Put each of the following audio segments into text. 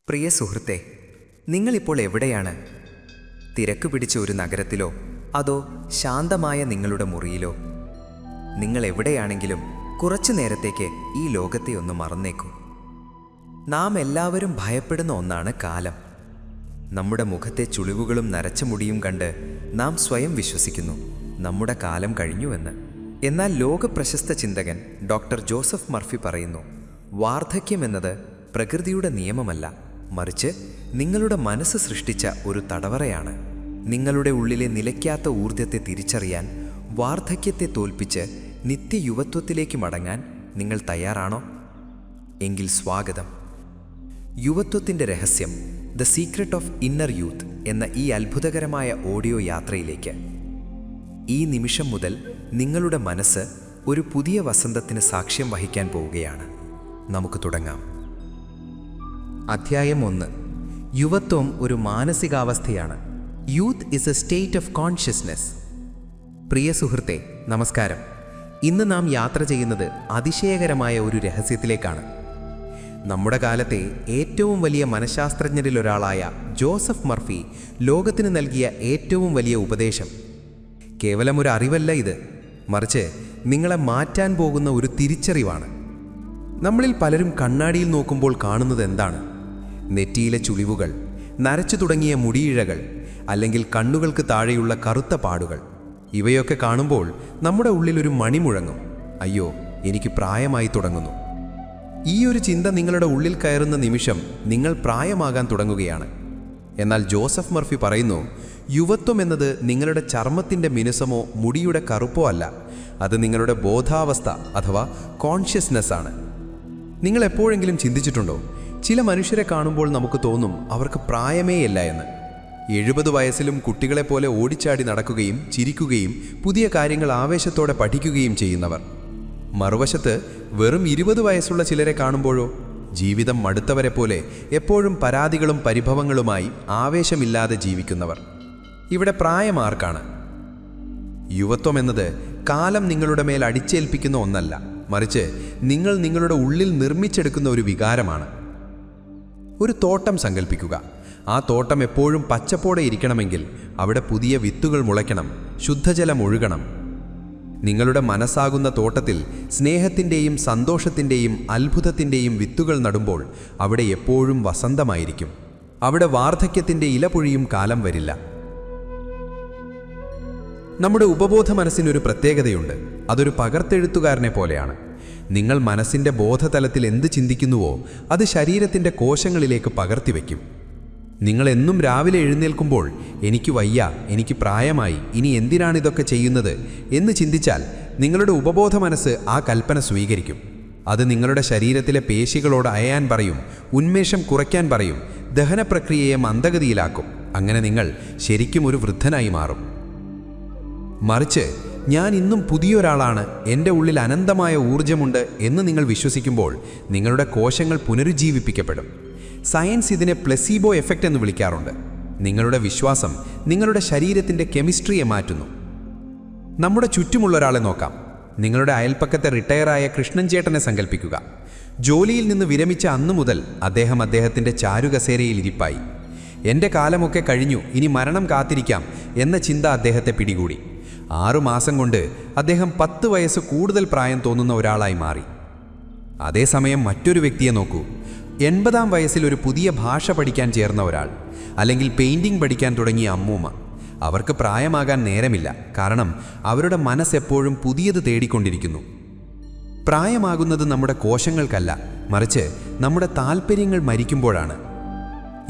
പ്രിയ സുഹൃത്തെ, നിങ്ങളിപ്പോൾ എവിടെയാണ്? തിരക്ക് പിടിച്ച ഒരു നഗരത്തിലോ അതോ ശാന്തമായ നിങ്ങളുടെ മുറിയിലോ? നിങ്ങൾ എവിടെയാണെങ്കിലും കുറച്ചു നേരത്തേക്ക് ഈ ലോകത്തെ ഒന്ന് മറന്നേക്കൂ. നാം എല്ലാവരും ഭയപ്പെടുന്ന ഒന്നാണ് കാലം. നമ്മുടെ മുഖത്തെ ചുളിവുകളും നരച്ച മുടിയും കണ്ട് നാം സ്വയം വിശ്വസിക്കുന്നു നമ്മുടെ കാലം കഴിഞ്ഞുവെന്ന്. എന്നാൽ ലോകപ്രശസ്ത ചിന്തകൻ ഡോക്ടർ ജോസഫ് മർഫി പറയുന്നു, വാർദ്ധക്യം എന്നത് പ്രകൃതിയുടെ നിയമമല്ല, മറിച്ച് നിങ്ങളുടെ മനസ്സ് സൃഷ്ടിച്ച ഒരു തടവറയാണ്. നിങ്ങളുടെ ഉള്ളിലെ നിലയ്ക്കാത്ത ഊർജ്ജത്തെ തിരിച്ചറിയാൻ, വാർദ്ധക്യത്തെ തോൽപ്പിച്ച് നിത്യയുവത്വത്തിലേക്ക് മടങ്ങാൻ നിങ്ങൾ തയ്യാറാണോ? എങ്കിൽ സ്വാഗതം. യുവത്വത്തിൻ്റെ രഹസ്യം, the secret of inner youth എന്ന ഈ അത്ഭുതകരമായ ഓഡിയോ യാത്രയിലേക്ക്. ഈ നിമിഷം മുതൽ നിങ്ങളുടെ മനസ്സ് ഒരു പുതിയ വസന്തത്തിന് സാക്ഷ്യം വഹിക്കാൻ പോവുകയാണ്. നമുക്ക് തുടങ്ങാം. അധ്യായം 1. യുവത്വം ഒരു മാനസികാവസ്ഥയാണ്. Youth is a state of consciousness. പ്രിയ സുഹൃത്തെ, നമസ്കാരം. ഇന്ന് നാം യാത്ര ചെയ്യുന്നത് അതിശയകരമായ ഒരു രഹസ്യത്തിലേക്കാണ്. നമ്മുടെ കാലത്തെ ഏറ്റവും വലിയ മനഃശാസ്ത്രജ്ഞരിലൊരാളായ ജോസഫ് മർഫി ലോകത്തിന് നൽകിയ ഏറ്റവും വലിയ ഉപദേശം കേവലം ഒരു അറിവല്ല ഇത്, മറിച്ച് നിങ്ങളെ മാറ്റാൻ പോകുന്ന ഒരു തിരിച്ചറിവാണ്. നമ്മളിൽ പലരും കണ്ണാടിയിൽ നോക്കുമ്പോൾ കാണുന്നത് എന്താണ്? നെറ്റിയിലെ ചുളിവുകൾ, നരച്ചു തുടങ്ങിയ മുടിയിഴകൾ, അല്ലെങ്കിൽ കണ്ണുകൾക്ക് താഴെയുള്ള കറുത്ത പാടുകൾ. ഇവയൊക്കെ കാണുമ്പോൾ നമ്മുടെ ഉള്ളിലൊരു മണി മുഴങ്ങും, അയ്യോ, എനിക്ക് പ്രായമായി തുടങ്ങുന്നു. ഈ ഒരു ചിന്ത നിങ്ങളുടെ ഉള്ളിൽ കയറുന്ന നിമിഷം നിങ്ങൾ പ്രായമാകാൻ തുടങ്ങുകയാണ്. എന്നാൽ ജോസഫ് മർഫി പറയുന്നു, യുവത്വം എന്നത് നിങ്ങളുടെ ചർമ്മത്തിൻ്റെ മിനുസമോ മുടിയുടെ കറുപ്പോ അല്ല, അത് നിങ്ങളുടെ ബോധാവസ്ഥ അഥവാ കോൺഷ്യസ്നെസ് ആണ്. നിങ്ങൾ എപ്പോഴെങ്കിലും ചിന്തിച്ചിട്ടുണ്ടോ, ചില മനുഷ്യരെ കാണുമ്പോൾ നമുക്ക് തോന്നും അവർക്ക് പ്രായമേയല്ല എന്ന്. 70 വയസ്സിലും കുട്ടികളെപ്പോലെ ഓടിച്ചാടി നടക്കുകയും ചിരിക്കുകയും പുതിയ കാര്യങ്ങൾ ആവേശത്തോടെ പഠിക്കുകയും ചെയ്യുന്നവർ. മറുവശത്ത് വെറും 20 വയസ്സുള്ള ചിലരെ കാണുമ്പോഴോ, ജീവിതം മടുത്തവരെ പോലെ എപ്പോഴും പരാതികളും പരിഭവങ്ങളുമായി ആവേശമില്ലാതെ ജീവിക്കുന്നവർ. ഇവിടെ പ്രായം ആർക്കാണ്? യുവത്വം എന്നത് കാലം നിങ്ങളുടെ മേൽ അടിച്ചേൽപ്പിക്കുന്ന ഒന്നല്ല, മറിച്ച് നിങ്ങൾ നിങ്ങളുടെ ഉള്ളിൽ നിർമ്മിച്ചെടുക്കുന്ന ഒരു വികാരമാണ്. ഒരു തോട്ടം സങ്കല്പിക്കുക. ആ തോട്ടം എപ്പോഴും പച്ചപ്പോടെ ഇരിക്കണമെങ്കിൽ അവിടെ പുതിയ വിത്തുകൾ മുളയ്ക്കണം, ശുദ്ധജലം ഒഴുകണം. നിങ്ങളുടെ മനസ്സാകുന്ന തോട്ടത്തിൽ സ്നേഹത്തിൻ്റെയും സന്തോഷത്തിൻ്റെയും അത്ഭുതത്തിൻ്റെയും വിത്തുകൾ നടുമ്പോൾ അവിടെ എപ്പോഴും വസന്തമായിരിക്കും. അവിടെ വാർദ്ധക്യത്തിൻ്റെ ഇലപൊഴിയും കാലം വരില്ല. നമ്മുടെ ഉപബോധ മനസ്സിനൊരു പ്രത്യേകതയുണ്ട്. അതൊരു പകർത്തെഴുത്തുകാരനെ പോലെയാണ്. നിങ്ങൾ മനസ്സിൻ്റെ ബോധതലത്തിൽ എന്ത് ചിന്തിക്കുന്നുവോ അത് ശരീരത്തിൻ്റെ കോശങ്ങളിലേക്ക് പകർത്തിവെക്കും. നിങ്ങൾ എന്നും രാവിലെ എഴുന്നേൽക്കുമ്പോൾ എനിക്ക് വയ്യ, എനിക്ക് പ്രായമായി, ഇനി എന്തിനാണിതൊക്കെ ചെയ്യുന്നത് എന്ന് ചിന്തിച്ചാൽ നിങ്ങളുടെ ഉപബോധ മനസ്സ് ആ കൽപ്പന സ്വീകരിക്കും. അത് നിങ്ങളുടെ ശരീരത്തിലെ പേശികളോട് അയയാൻ പറയും, ഉന്മേഷം കുറയ്ക്കാൻ പറയും, ദഹന പ്രക്രിയയെ മന്ദഗതിയിലാക്കും. അങ്ങനെ നിങ്ങൾ ശരിക്കും ഒരു വൃദ്ധനായി മാറും. മറിച്ച് ഞാൻ ഇന്നും പുതിയൊരാളാണ്, എൻ്റെ ഉള്ളിൽ അനന്തമായ ഊർജ്ജമുണ്ട് എന്ന് നിങ്ങൾ വിശ്വസിക്കുമ്പോൾ നിങ്ങളുടെ കോശങ്ങൾ പുനരുജ്ജീവിപ്പിക്കപ്പെടും. സയൻസ് ഇതിനെ പ്ലെസീബോ എഫക്റ്റ് എന്ന് വിളിക്കാറുണ്ട്. നിങ്ങളുടെ വിശ്വാസം നിങ്ങളുടെ ശരീരത്തിൻ്റെ കെമിസ്ട്രിയെ മാറ്റുന്നു. നമ്മുടെ ചുറ്റുമുള്ള ഒരാളെ നോക്കാം. നിങ്ങളുടെ അയൽപ്പക്കത്തെ റിട്ടയറായ കൃഷ്ണൻ ചേട്ടനെ സങ്കല്പിക്കുക. ജോലിയിൽ നിന്ന് വിരമിച്ച അന്നു മുതൽ അദ്ദേഹം അദ്ദേഹത്തിൻ്റെ ചാരുകസേരയിൽ ഇരിപ്പായി. എൻ്റെ കാലമൊക്കെ കഴിഞ്ഞു, ഇനി മരണം കാത്തിരിക്കാം എന്ന ചിന്ത അദ്ദേഹത്തെ പിടികൂടി. 6 മാസം കൊണ്ട് അദ്ദേഹം 10 വയസ്സ് കൂടുതൽ പ്രായം തോന്നുന്ന ഒരാളായി മാറി. അതേസമയം മറ്റൊരു വ്യക്തിയെ നോക്കൂ. 80-ാം വയസ്സിൽ ഒരു പുതിയ ഭാഷ പഠിക്കാൻ ചേർന്ന ഒരാൾ, അല്ലെങ്കിൽ പെയിൻറ്റിംഗ് പഠിക്കാൻ തുടങ്ങിയ അമ്മൂമ്മ. അവർക്ക് പ്രായമാകാൻ നേരമില്ല, കാരണം അവരുടെ മനസ്സെപ്പോഴും പുതിയത് തേടിക്കൊണ്ടിരിക്കുന്നു. പ്രായമാകുന്നത് നമ്മുടെ കോശങ്ങൾക്കല്ല, മറിച്ച് നമ്മുടെ താൽപ്പര്യങ്ങൾ മരിക്കുമ്പോഴാണ്.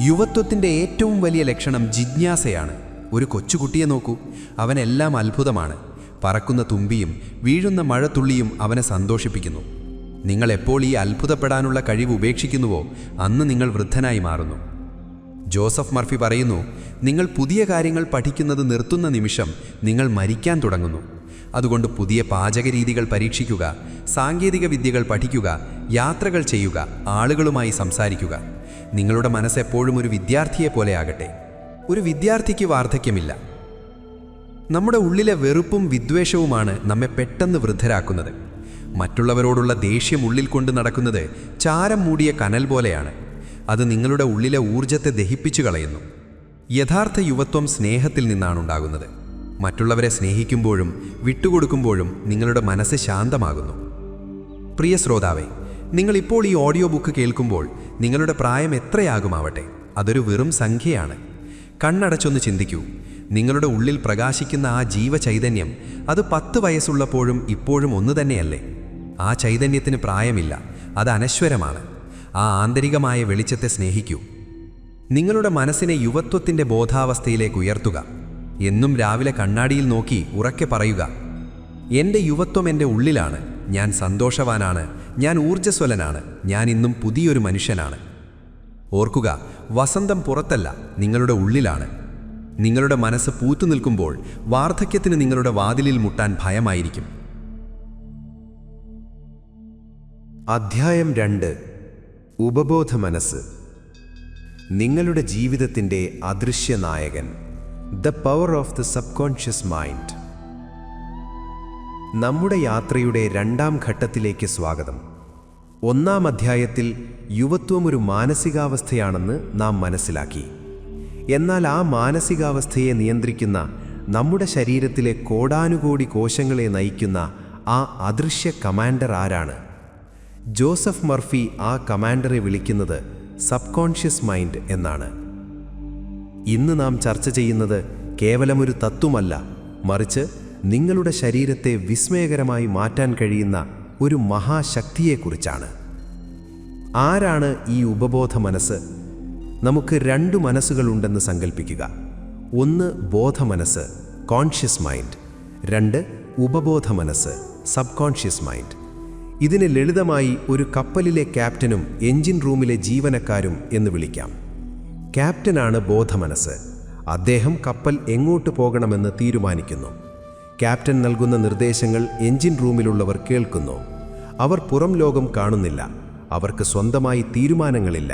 യുവത്വത്തിൻ്റെ ഏറ്റവും വലിയ ലക്ഷണം ജിജ്ഞാസയാണ്. ഒരു കൊച്ചുകുട്ടിയെ നോക്കൂ, അവനെല്ലാം അത്ഭുതമാണ്. പറക്കുന്ന തുമ്പിയും വീഴുന്ന മഴത്തുള്ളിയും അവനെ സന്തോഷിപ്പിക്കുന്നു. നിങ്ങൾ എപ്പോൾ ഈ അത്ഭുതപ്പെടാനുള്ള കഴിവ് ഉപേക്ഷിക്കുന്നുവോ അന്ന് നിങ്ങൾ വൃദ്ധനായി മാറുന്നു. ജോസഫ് മർഫി പറയുന്നു, നിങ്ങൾ പുതിയ കാര്യങ്ങൾ പഠിക്കുന്നത് നിർത്തുന്ന നിമിഷം നിങ്ങൾ മരിക്കാൻ തുടങ്ങുന്നു. അതുകൊണ്ട് പുതിയ പാചകരീതികൾ പരീക്ഷിക്കുക, സാങ്കേതിക വിദ്യകൾ പഠിക്കുക, യാത്രകൾ ചെയ്യുക, ആളുകളുമായി സംസാരിക്കുക. നിങ്ങളുടെ മനസ്സ് എപ്പോഴും ഒരു വിദ്യാർത്ഥിയെ പോലെ ആകട്ടെ. ഒരു വിദ്യാർത്ഥിക്ക് വാർദ്ധക്യമില്ല. നമ്മുടെ ഉള്ളിലെ വെറുപ്പും വിദ്വേഷവുമാണ് നമ്മെ പെട്ടെന്ന് വൃദ്ധരാക്കുന്നത്. മറ്റുള്ളവരോടുള്ള ദേഷ്യം ഉള്ളിൽ കൊണ്ട് നടക്കുന്നത് ചാരം മൂടിയ കനൽ പോലെയാണ്. അത് നിങ്ങളുടെ ഉള്ളിലെ ഊർജത്തെ ദഹിപ്പിച്ചു കളയുന്നു. യഥാർത്ഥ യുവത്വം സ്നേഹത്തിൽ നിന്നാണുണ്ടാകുന്നത്. മറ്റുള്ളവരെ സ്നേഹിക്കുമ്പോഴും വിട്ടുകൊടുക്കുമ്പോഴും നിങ്ങളുടെ മനസ്സ് ശാന്തമാകുന്നു. പ്രിയ ശ്രോതാവേ, നിങ്ങളിപ്പോൾ ഈ ഓഡിയോ ബുക്ക് കേൾക്കുമ്പോൾ നിങ്ങളുടെ പ്രായം എത്രയാകുമാവട്ടെ, അതൊരു വെറും സംഖ്യയാണ്. കണ്ണടച്ചൊന്ന് ചിന്തിക്കൂ. നിങ്ങളുടെ ഉള്ളിൽ പ്രകാശിക്കുന്ന ആ ജീവചൈതന്യം, അത് 10 വയസ്സുള്ളപ്പോഴും ഇപ്പോഴും ഒന്നു തന്നെയല്ലേ? ആ ചൈതന്യത്തിന് പ്രായമില്ല, അത് അനശ്വരമാണ്. ആ ആന്തരികമായ വെളിച്ചത്തെ സ്നേഹിക്കൂ. നിങ്ങളുടെ മനസ്സിനെ യുവത്വത്തിൻ്റെ ബോധാവസ്ഥയിലേക്ക് ഉയർത്തുക. എന്നും രാവിലെ കണ്ണാടിയിൽ നോക്കി ഉറക്കെ പറയുക, എൻ്റെ യുവത്വം എൻ്റെ ഉള്ളിലാണ്, ഞാൻ സന്തോഷവാനാണ്, ഞാൻ ഊർജ്ജസ്വലനാണ്, ഞാൻ ഇന്നും പുതിയൊരു മനുഷ്യനാണ്. ഓർക്കുക, വസന്തം പുറത്തല്ല, നിങ്ങളുടെ ഉള്ളിലാണ്. നിങ്ങളുടെ മനസ്സ് പൂത്തു നിൽക്കുമ്പോൾ വാർദ്ധക്യത്തിന് നിങ്ങളുടെ വാതിലിൽ മുട്ടാൻ ഭയമായിരിക്കും. അധ്യായം 2. ഉപബോധ മനസ്സ്. നിങ്ങളുടെ ജീവിതത്തിൻ്റെ അദൃശ്യ നായകൻ. The power of the subconscious mind. നമ്മുടെ യാത്രയുടെ 2ാം ഘട്ടത്തിലേക്ക് സ്വാഗതം. 1ാം അധ്യായത്തിൽ യുവത്വം ഒരു മാനസികാവസ്ഥയാണെന്ന് നാം മനസ്സിലാക്കി. എന്നാൽ ആ മാനസികാവസ്ഥയെ നിയന്ത്രിക്കുന്ന, നമ്മുടെ ശരീരത്തിലെ കോടാനുകോടി കോശങ്ങളെ നയിക്കുന്ന ആ അദൃശ്യ കമാൻഡർ ആരാണ്? ജോസഫ് മർഫി ആ കമാൻഡറെ വിളിക്കുന്നത് സബ്കോൺഷ്യസ് മൈൻഡ് എന്നാണ്. ഇന്ന് നാം ചർച്ച ചെയ്യുന്നത് കേവലമൊരു തത്വമല്ല, മറിച്ച് നിങ്ങളുടെ ശരീരത്തെ വിസ്മയകരമായി മാറ്റാൻ കഴിയുന്ന ഒരു മഹാശക്തിയെക്കുറിച്ചാണ്. ആരാണ് ഈ ഉപബോധ മനസ്സ്? നമുക്ക് 2 മനസ്സുകളുണ്ടെന്ന് സങ്കല്പിക്കുക. 1 ബോധമനസ്സ്, കോൺഷ്യസ് മൈൻഡ്. 2 ഉപബോധ മനസ്സ്, സബ്കോൺഷ്യസ് മൈൻഡ്. ഇതിനെ ലളിതമായി ഒരു കപ്പലിലെ ക്യാപ്റ്റനും എഞ്ചിൻ റൂമിലെ ജീവനക്കാരും എന്ന് വിളിക്കാം. ക്യാപ്റ്റനാണ് ബോധമനസ്സ്. അദ്ദേഹം കപ്പൽ എങ്ങോട്ട് പോകണമെന്ന് തീരുമാനിക്കുന്നു. ക്യാപ്റ്റൻ നൽകുന്ന നിർദ്ദേശങ്ങൾ എഞ്ചിൻ റൂമിലുള്ളവർ കേൾക്കുന്നു. അവർ പുറം ലോകം കാണുന്നില്ല. അവർക്ക് സ്വന്തമായി തീരുമാനങ്ങളില്ല.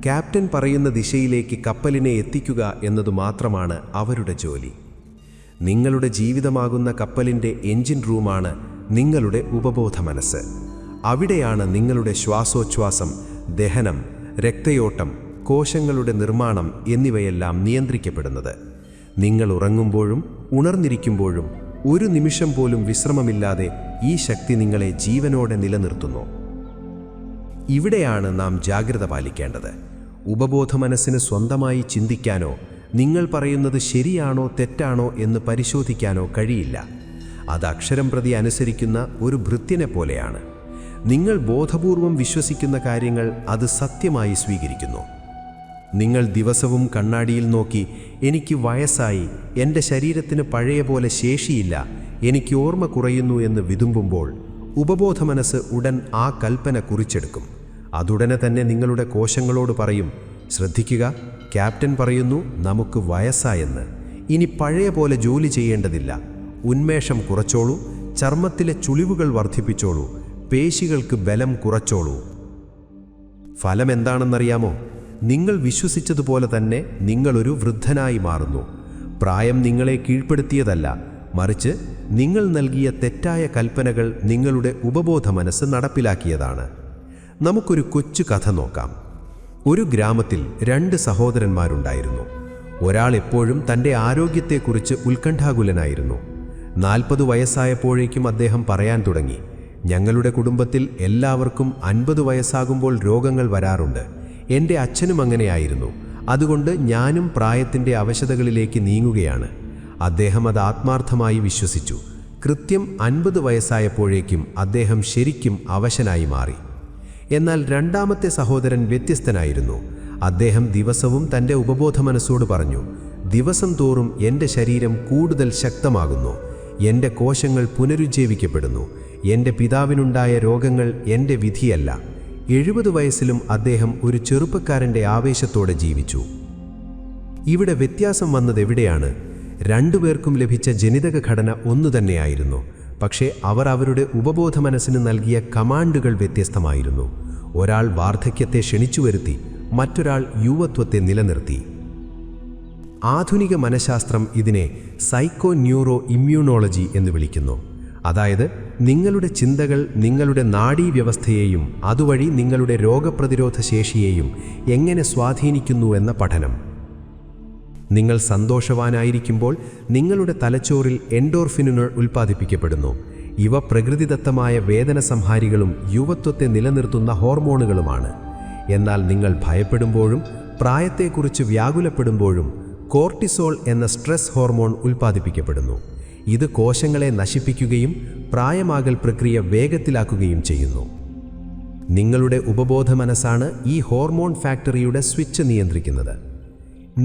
ക്യാപ്റ്റൻ പറയുന്ന ദിശയിലേക്ക് കപ്പലിനെ എത്തിക്കുക എന്നതു മാത്രമാണ് അവരുടെ ജോലി. നിങ്ങളുടെ ജീവിതമാകുന്ന കപ്പലിൻ്റെ എഞ്ചിൻ റൂമാണ് നിങ്ങളുടെ ഉപബോധ മനസ്സ്. അവിടെയാണ് നിങ്ങളുടെ ശ്വാസോച്ഛ്വാസം, ദഹനം, രക്തയോട്ടം, കോശങ്ങളുടെ നിർമ്മാണം എന്നിവയെല്ലാം നിയന്ത്രിക്കപ്പെടുന്നത്. നിങ്ങൾ ഉറങ്ങുമ്പോഴും ഉണർന്നിരിക്കുമ്പോഴും ഒരു നിമിഷം പോലും വിശ്രമമില്ലാതെ ഈ ശക്തി നിങ്ങളെ ജീവനോടെ നിലനിർത്തുന്നു. ഇവിടെയാണ് നാം ജാഗ്രത പാലിക്കേണ്ടത്. ഉപബോധ മനസ്സിന് സ്വന്തമായി ചിന്തിക്കാനോ നിങ്ങൾ പറയുന്നത് ശരിയാണോ തെറ്റാണോ എന്ന് പരിശോധിക്കാനോ കഴിയില്ല. അത് അക്ഷരം പ്രതി അനുസരിക്കുന്ന ഒരു ഭൃത്യനെ പോലെയാണ്. നിങ്ങൾ ബോധപൂർവം വിശ്വസിക്കുന്ന കാര്യങ്ങൾ അത് സത്യമായി സ്വീകരിക്കുന്നു. നിങ്ങൾ ദിവസവും കണ്ണാടിയിൽ നോക്കി എനിക്ക് വയസ്സായി, എൻ്റെ ശരീരത്തിന് പഴയ പോലെ ശേഷിയില്ല, എനിക്ക് ഓർമ്മ കുറയുന്നു എന്ന് വിതുമ്പുമ്പോൾ ഉപബോധ മനസ്സ് ഉടൻ ആ കൽപ്പന കുറിച്ചെടുക്കും. അതുടനെ തന്നെ നിങ്ങളുടെ കോശങ്ങളോട് പറയും, ശ്രദ്ധിക്കുക, ക്യാപ്റ്റൻ പറയുന്നു നമുക്ക് വയസ്സായെന്ന്. ഇനി പഴയ പോലെ ജോലി ചെയ്യേണ്ടതില്ല. ഉന്മേഷം കുറച്ചോളൂ, ചർമ്മത്തിലെ ചുളിവുകൾ വർദ്ധിപ്പിച്ചോളൂ, പേശികൾക്ക് ബലം കുറച്ചോളൂ. ഫലം എന്താണെന്നറിയാമോ? നിങ്ങൾ വിശ്വസിച്ചതുപോലെ തന്നെ നിങ്ങളൊരു വൃദ്ധനായി മാറുന്നു. പ്രായം നിങ്ങളെ കീഴ്പ്പെടുത്തിയതല്ല, മറിച്ച് നിങ്ങൾ നൽകിയ തെറ്റായ കൽപ്പനകൾ നിങ്ങളുടെ ഉപബോധ മനസ്സ് നടപ്പിലാക്കിയതാണ്. നമുക്കൊരു കൊച്ചു കഥ നോക്കാം. ഒരു ഗ്രാമത്തിൽ 2 സഹോദരന്മാരുണ്ടായിരുന്നു. ഒരാൾ എപ്പോഴും തൻ്റെ ആരോഗ്യത്തെക്കുറിച്ച് ഉത്കണ്ഠാകുലനായിരുന്നു. 40 വയസ്സായപ്പോഴേക്കും അദ്ദേഹം പറയാൻ തുടങ്ങി, ഞങ്ങളുടെ കുടുംബത്തിൽ എല്ലാവർക്കും 50 വയസ്സാകുമ്പോൾ രോഗങ്ങൾ വരാറുണ്ട്. എൻ്റെ അച്ഛനും അങ്ങനെയായിരുന്നു. അതുകൊണ്ട് ഞാനും പ്രായത്തിൻ്റെ അവശതകളിലേക്ക് നീങ്ങുകയാണ്. അദ്ദേഹം അത് ആത്മാർത്ഥമായി വിശ്വസിച്ചു. കൃത്യം 50 വയസ്സായപ്പോഴേക്കും അദ്ദേഹം ശരിക്കും അവശനായി മാറി. എന്നാൽ 2ാമത്തെ സഹോദരൻ വ്യത്യസ്തനായിരുന്നു. അദ്ദേഹം ദിവസവും തൻ്റെ ഉപബോധ മനസ്സോട് പറഞ്ഞു, ദിവസം തോറും എൻ്റെ ശരീരം കൂടുതൽ ശക്തമാകുന്നു, എൻ്റെ കോശങ്ങൾ പുനരുജ്ജീവിക്കപ്പെടുന്നു, എൻ്റെ പിതാവിനുണ്ടായ രോഗങ്ങൾ എൻ്റെ വിധിയല്ല. 70 വയസ്സിലും അദ്ദേഹം ഒരു ചെറുപ്പക്കാരൻ്റെ ആവേശത്തോടെ ജീവിച്ചു. ഇവിടെ വ്യത്യാസം വന്നതെവിടെയാണ്? 2 പേർക്കും ലഭിച്ച ജനിതക ഘടന ഒന്നു തന്നെയായിരുന്നു. പക്ഷേ അവർ അവരുടെ ഉപബോധ മനസ്സിന് നൽകിയ കമാൻഡുകൾ വ്യത്യസ്തമായിരുന്നു. ഒരാൾ വാർദ്ധക്യത്തെ ക്ഷണിച്ചു വരുത്തി, മറ്റൊരാൾ യുവത്വത്തെ നിലനിർത്തി. ആധുനിക മനഃശാസ്ത്രം ഇതിനെ സൈക്കോ ന്യൂറോ ഇമ്മ്യൂണോളജി എന്ന് വിളിക്കുന്നു. അതായത് നിങ്ങളുടെ ചിന്തകൾ നിങ്ങളുടെ നാഡീവ്യവസ്ഥയെയും അതുവഴി നിങ്ങളുടെ രോഗപ്രതിരോധ ശേഷിയെയും എങ്ങനെ സ്വാധീനിക്കുന്നു എന്ന പഠനം. നിങ്ങൾ സന്തോഷവാനായിരിക്കുമ്പോൾ നിങ്ങളുടെ തലച്ചോറിൽ എൻഡോർഫിനുകൾ ഉൽപ്പാദിപ്പിക്കപ്പെടുന്നു. ഇവ പ്രകൃതിദത്തമായ വേദന സംഹാരികളും യുവത്വത്തെ നിലനിർത്തുന്ന ഹോർമോണുകളുമാണ്. എന്നാൽ നിങ്ങൾ ഭയപ്പെടുമ്പോഴും പ്രായത്തെക്കുറിച്ച് വ്യാകുലപ്പെടുമ്പോഴും കോർട്ടിസോൾ എന്ന സ്ട്രെസ് ഹോർമോൺ ഉൽപ്പാദിപ്പിക്കപ്പെടുന്നു. ഇത് കോശങ്ങളെ നശിപ്പിക്കുകയും പ്രായമാകൽ പ്രക്രിയ വേഗത്തിലാക്കുകയും ചെയ്യുന്നു. നിങ്ങളുടെ ഉപബോധ മനസ്സാണ് ഈ ഹോർമോൺ ഫാക്ടറിയുടെ സ്വിച്ച് നിയന്ത്രിക്കുന്നത്.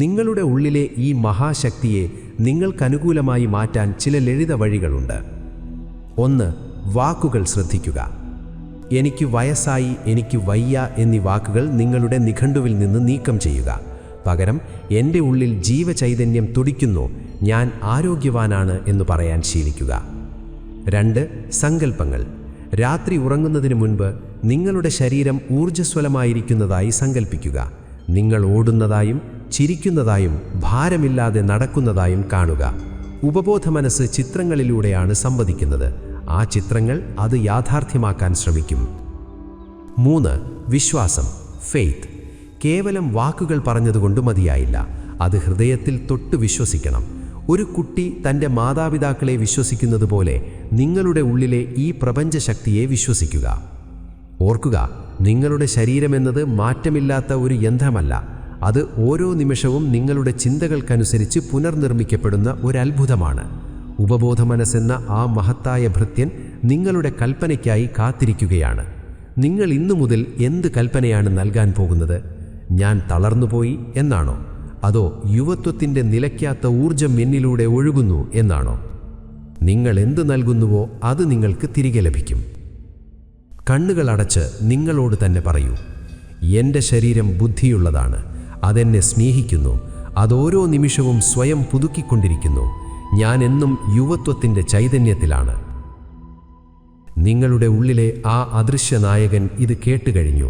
നിങ്ങളുടെ ഉള്ളിലെ ഈ മഹാശക്തിയെ നിങ്ങൾക്കനുകൂലമായി മാറ്റാൻ ചില ലളിത വഴികളുണ്ട്. 1. വാക്കുകൾ ശ്രദ്ധിക്കുക. എനിക്ക് വയസ്സായി, എനിക്ക് വയ്യ എന്നീ വാക്കുകൾ നിങ്ങളുടെ നിഘണ്ടുവിൽ നിന്ന് നീക്കം ചെയ്യുക. പകരം എൻ്റെ ഉള്ളിൽ ജീവചൈതന്യം തുടിക്കുന്നു, ഞാൻ ആരോഗ്യവാനാണ് എന്ന് പറയാൻ ശീലിക്കുക. 2. സങ്കല്പങ്ങൾ. രാത്രി ഉറങ്ങുന്നതിന് മുൻപ് നിങ്ങളുടെ ശരീരം ഊർജ്ജസ്വലമായിരിക്കുന്നതായി സങ്കല്പിക്കുക. നിങ്ങൾ ഓടുന്നതായും ചിരിക്കുന്നതായും ഭാരമില്ലാതെ നടക്കുന്നതായും കാണുക. ഉപബോധ മനസ്സ് ചിത്രങ്ങളിലൂടെയാണ് സംവദിക്കുന്നത്. ആ ചിത്രങ്ങൾ അത് യാഥാർത്ഥ്യമാക്കാൻ ശ്രമിക്കും. 3. വിശ്വാസം, ഫെയ്ത്ത്. കേവലം വാക്കുകൾ പറഞ്ഞതുകൊണ്ട് മതിയായില്ല, അത് ഹൃദയത്തിൽ തൊട്ട് വിശ്വസിക്കണം. ഒരു കുട്ടി തൻ്റെ മാതാപിതാക്കളെ വിശ്വസിക്കുന്നത് പോലെ നിങ്ങളുടെ ഉള്ളിലെ ഈ പ്രപഞ്ചശക്തിയെ വിശ്വസിക്കുക. ഓർക്കുക, നിങ്ങളുടെ ശരീരമെന്നത് മാറ്റമില്ലാത്ത ഒരു യന്ത്രമല്ല. അത് ഓരോ നിമിഷവും നിങ്ങളുടെ ചിന്തകൾക്കനുസരിച്ച് പുനർനിർമ്മിക്കപ്പെടുന്ന ഒരു അത്ഭുതമാണ്. ഉപബോധ മനസ്സെന്ന ആ മഹത്തായ ഭൃത്യൻ നിങ്ങളുടെ കൽപ്പനയ്ക്കായി കാത്തിരിക്കുകയാണ്. നിങ്ങൾ ഇന്നു മുതൽ എന്ത് കൽപ്പനയാണ് നൽകാൻ പോകുന്നത്? ഞാൻ തളർന്നുപോയി എന്നാണോ? അതോ യുവത്വത്തിൻ്റെ നിലയ്ക്കാത്ത ഊർജം എന്നിലൂടെ ഒഴുകുന്നു എന്നാണോ? നിങ്ങൾ എന്ത് നൽകുന്നുവോ അത് നിങ്ങൾക്ക് തിരികെ ലഭിക്കും. കണ്ണുകൾ അടച്ച് നിങ്ങളോട് തന്നെ പറയൂ, എൻ്റെ ശരീരം ബുദ്ധിയുള്ളതാണ്, അതെന്നെ സ്നേഹിക്കുന്നു, അതോരോ നിമിഷവും സ്വയം പുതുക്കിക്കൊണ്ടിരിക്കുന്നു, ഞാൻ എന്നും യുവത്വത്തിൻ്റെ ചൈതന്യത്തിലാണ്. നിങ്ങളുടെ ഉള്ളിലെ ആ അദൃശ്യ നായകൻ ഇത് കേട്ടുകഴിഞ്ഞു.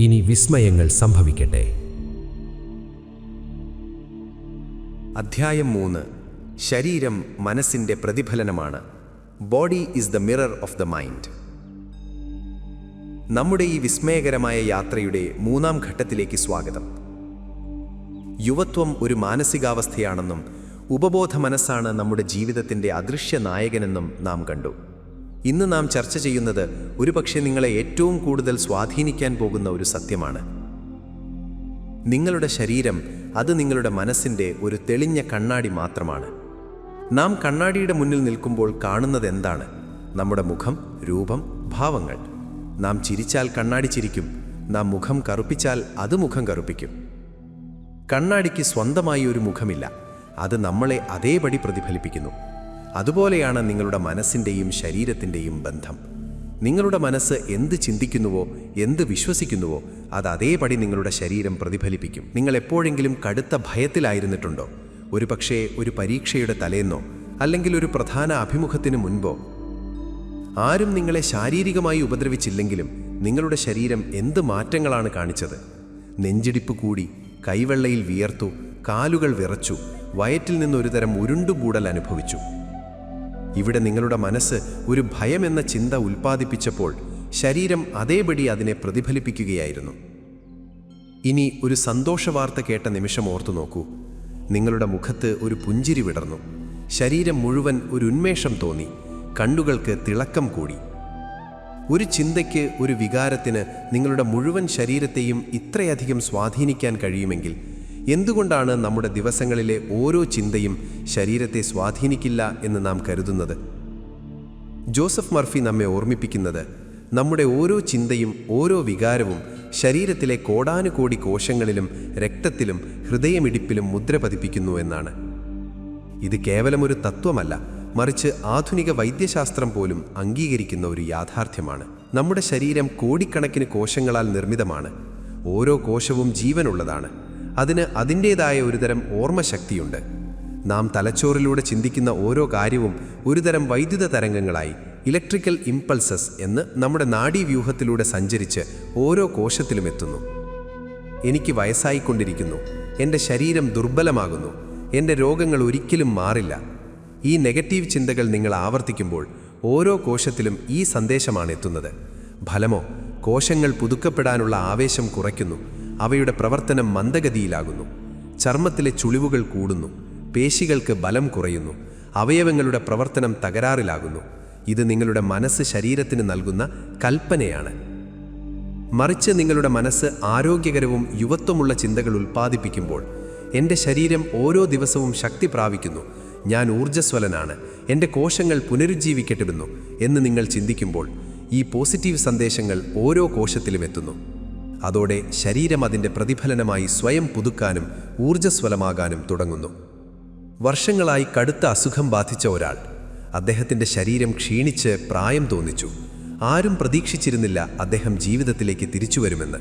ഇനി വിസ്മയങ്ങൾ സംഭവിക്കട്ടെ. അധ്യായം 3. ശരീരം മനസ്സിൻ്റെ പ്രതിഫലനമാണ്. Body is the mirror of the mind. നമ്മുടെ ഈ വിസ്മയകരമായ യാത്രയുടെ 3-ാം ഘട്ടത്തിലേക്ക് സ്വാഗതം. യുവത്വം ഒരു മാനസികാവസ്ഥയാണെന്നും ഉപബോധ മനസ്സാണ് നമ്മുടെ ജീവിതത്തിൻ്റെ അദൃശ്യ നായകനെന്നും നാം കണ്ടു. ഇന്ന് നാം ചർച്ച ചെയ്യുന്നത് ഒരുപക്ഷെ നിങ്ങളെ ഏറ്റവും കൂടുതൽ സ്വാധീനിക്കാൻ പോകുന്ന ഒരു സത്യമാണ്. നിങ്ങളുടെ ശരീരം അത് നിങ്ങളുടെ മനസ്സിൻ്റെ ഒരു തെളിഞ്ഞ കണ്ണാടി മാത്രമാണ്. നാം കണ്ണാടിയുടെ മുന്നിൽ നിൽക്കുമ്പോൾ കാണുന്നത് എന്താണ്? നമ്മുടെ മുഖം, രൂപം, ഭാവങ്ങൾ. നാം ചിരിച്ചാൽ കണ്ണാടി ചിരിക്കും, നാം മുഖം കറുപ്പിച്ചാൽ അത് മുഖം കറുപ്പിക്കും. കണ്ണാടിക്ക് സ്വന്തമായി ഒരു മുഖമില്ല, അത് നമ്മളെ അതേപടി പ്രതിഫലിപ്പിക്കുന്നു. അതുപോലെയാണ് നിങ്ങളുടെ മനസ്സിൻ്റെയും ശരീരത്തിൻ്റെയും ബന്ധം. നിങ്ങളുടെ മനസ്സ് എന്ത് ചിന്തിക്കുന്നുവോ, എന്ത് വിശ്വസിക്കുന്നുവോ, അത് അതേപടി നിങ്ങളുടെ ശരീരം പ്രതിഫലിപ്പിക്കും. നിങ്ങൾ എപ്പോഴെങ്കിലും കടുത്ത ഭയത്തിലായിരുന്നിട്ടുണ്ടോ? ഒരുപക്ഷേ ഒരു പരീക്ഷയുടെ തലേന്നോ അല്ലെങ്കിൽ ഒരു പ്രധാന അഭിമുഖത്തിന് മുൻപോ? ആരും നിങ്ങളെ ശാരീരികമായി ഉപദ്രവിച്ചില്ലെങ്കിലും നിങ്ങളുടെ ശരീരം എന്ത് മാറ്റങ്ങളാണ് കാണിച്ചത്? നെഞ്ചിടിപ്പ് കൂടി, കൈവെള്ളയിൽ വിയർത്തു, കാലുകൾ വിറച്ചു, വയറ്റിൽ നിന്നൊരു തരം ഉരുണ്ടുകൂടൽ അനുഭവിച്ചു. ഇവിടെ നിങ്ങളുടെ മനസ്സ് ഒരു ഭയമെന്ന ചിന്ത ഉൽപ്പാദിപ്പിച്ചപ്പോൾ ശരീരം അതേപടി അതിനെ പ്രതിഫലിപ്പിക്കുകയായിരുന്നു. ഇനി ഒരു സന്തോഷവാർത്ത കേട്ട നിമിഷം ഓർത്തു നോക്കൂ. നിങ്ങളുടെ മുഖത്ത് ഒരു പുഞ്ചിരി വിടർന്നു, ശരീരം മുഴുവൻ ഒരു ഉന്മേഷം തോന്നി, കണ്ണുകൾക്ക് തിളക്കം കൂടി. ഒരു ചിന്തയ്ക്ക്, ഒരു വികാരത്തിന് നിങ്ങളുടെ മുഴുവൻ ശരീരത്തെയും ഇത്രയധികം സ്വാധീനിക്കാൻ കഴിയുമെങ്കിൽ എന്തുകൊണ്ടാണ് നമ്മുടെ ദിവസങ്ങളിലെ ഓരോ ചിന്തയും ശരീരത്തെ സ്വാധീനിക്കില്ല എന്ന് നാം കരുതുന്നത്? ജോസഫ് മർഫി നമ്മെ ഓർമ്മിപ്പിക്കുന്നത് നമ്മുടെ ഓരോ ചിന്തയും ഓരോ വികാരവും ശരീരത്തിലെ കോടാനുകോടി കോശങ്ങളിലും രക്തത്തിലും ഹൃദയമിടിപ്പിലും മുദ്ര പതിപ്പിക്കുന്നു എന്നാണ്. ഇത് കേവലം ഒരു തത്വമല്ല, മറിച്ച് ആധുനിക വൈദ്യശാസ്ത്രം പോലും അംഗീകരിക്കുന്ന ഒരു യാഥാർത്ഥ്യമാണ്. നമ്മുടെ ശരീരം കോടിക്കണക്കിന് കോശങ്ങളാൽ നിർമ്മിതമാണ്. ഓരോ കോശവും ജീവനുള്ളതാണ്. അതിന് അതിൻ്റേതായ ഒരുതരം ഓർമ്മശക്തിയുണ്ട്. നാം തലച്ചോറിലൂടെ ചിന്തിക്കുന്ന ഓരോ കാര്യവും ഒരുതരം വൈദ്യുത തരംഗങ്ങളായി, ഇലക്ട്രിക്കൽ ഇമ്പൾസസ് എന്ന് നമ്മുടെ നാഡീവ്യൂഹത്തിലൂടെ സഞ്ചരിച്ച് ഓരോ കോശത്തിലും എത്തുന്നു. എനിക്ക് വയസ്സായിക്കൊണ്ടിരിക്കുന്നു, എൻ്റെ ശരീരം ദുർബലമാകുന്നു, എൻ്റെ രോഗങ്ങൾ ഒരിക്കലും മാറില്ല. ഈ നെഗറ്റീവ് ചിന്തകൾ നിങ്ങൾ ആവർത്തിക്കുമ്പോൾ ഓരോ കോശത്തിലും ഈ സന്ദേശമാണ് എത്തുന്നത്. ഫലമോ, കോശങ്ങൾ പുതുക്കപ്പെടാനുള്ള ആവേശം കുറയ്ക്കുന്നു, അവയുടെ പ്രവർത്തനം മന്ദഗതിയിലാകുന്നു, ചർമ്മത്തിലെ ചുളിവുകൾ കൂടുന്നു, പേശികൾക്ക് ബലം കുറയുന്നു, അവയവങ്ങളുടെ പ്രവർത്തനം തകരാറിലാകുന്നു. ഇത് നിങ്ങളുടെ മനസ്സ് ശരീരത്തിന് നൽകുന്ന കൽപ്പനയാണ്. മറിച്ച് നിങ്ങളുടെ മനസ്സ് ആരോഗ്യകരവും യുവത്വമുള്ള ചിന്തകൾ ഉൽപ്പാദിപ്പിക്കുമ്പോൾ, എൻ്റെ ശരീരം ഓരോ ദിവസവും ശക്തി പ്രാപിക്കുന്നു, ഞാൻ ഊർജ്ജസ്വലനാണ്, എൻ്റെ കോശങ്ങൾ പുനരുജ്ജീവിക്കപ്പെടുന്നു എന്ന് നിങ്ങൾ ചിന്തിക്കുമ്പോൾ ഈ പോസിറ്റീവ് സന്ദേശങ്ങൾ ഓരോ കോശത്തിലും എത്തുന്നു. അതോടെ ശരീരം അതിൻ്റെ പ്രതിഫലനമായി സ്വയം പുതുക്കാനും ഊർജ്ജസ്വലമാകാനും തുടങ്ങുന്നു. വർഷങ്ങളായി കടുത്ത അസുഖം ബാധിച്ച ഒരാൾ, അദ്ദേഹത്തിൻ്റെ ശരീരം ക്ഷീണിച്ച് പ്രായം തോന്നിച്ചു. ആരും പ്രതീക്ഷിച്ചിരുന്നില്ല അദ്ദേഹം ജീവിതത്തിലേക്ക് തിരിച്ചു വരുമെന്ന്.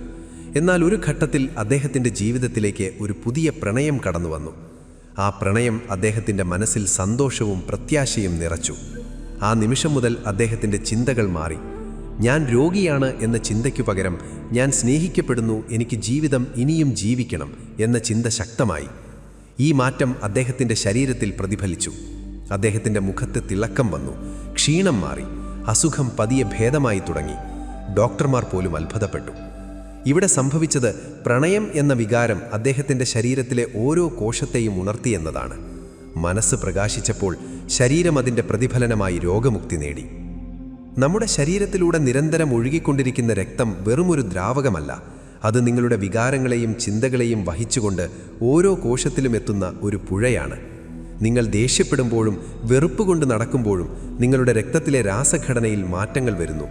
എന്നാൽ ഒരു ഘട്ടത്തിൽ അദ്ദേഹത്തിൻ്റെ ജീവിതത്തിലേക്ക് ഒരു പുതിയ പ്രണയം കടന്നു വന്നു. ആ പ്രണയം അദ്ദേഹത്തിൻ്റെ മനസ്സിൽ സന്തോഷവും പ്രത്യാശയും നിറച്ചു. ആ നിമിഷം മുതൽ അദ്ദേഹത്തിൻ്റെ ചിന്തകൾ മാറി. ഞാൻ രോഗിയാണ് എന്ന ചിന്തയ്ക്കു പകരം ഞാൻ സ്നേഹിക്കപ്പെടുന്നു, എനിക്ക് ജീവിതം ഇനിയും ജീവിക്കണം എന്ന ചിന്ത ശക്തമായി. ഈ മാറ്റം അദ്ദേഹത്തിൻ്റെ ശരീരത്തിൽ പ്രതിഫലിച്ചു. അദ്ദേഹത്തിൻ്റെ മുഖത്ത് തിളക്കം വന്നു, ക്ഷീണം മാറി, അസുഖം പതിയെ ഭേദമായി തുടങ്ങി. ഡോക്ടർമാർ പോലും അത്ഭുതപ്പെട്ടു. ഇവിടെ സംഭവിച്ചത് പ്രണയം എന്ന വികാരം അദ്ദേഹത്തിൻ്റെ ശരീരത്തിലെ ഓരോ കോശത്തെയും ഉണർത്തിയെന്നതാണ്. മനസ്സ് പ്രകാശിച്ചപ്പോൾ ശരീരം അതിൻ്റെ പ്രതിഫലനമായി രോഗമുക്തി നേടി. നമ്മുടെ ശരീരത്തിലൂടെ നിരന്തരം ഒഴുകിക്കൊണ്ടിരിക്കുന്ന രക്തം വെറുമൊരു ദ്രാവകമല്ല, അത് നിങ്ങളുടെ വികാരങ്ങളെയും ചിന്തകളെയും വഹിച്ചുകൊണ്ട് ഓരോ കോശത്തിലും എത്തുന്ന ഒരു പുഴയാണ്. നിങ്ങൾ ദേഷ്യപ്പെടുമ്പോഴും വെറുപ്പ് കൊണ്ട് നടക്കുമ്പോഴും നിങ്ങളുടെ രക്തത്തിലെ രാസഘടനയിൽ മാറ്റങ്ങൾ വരുന്നു.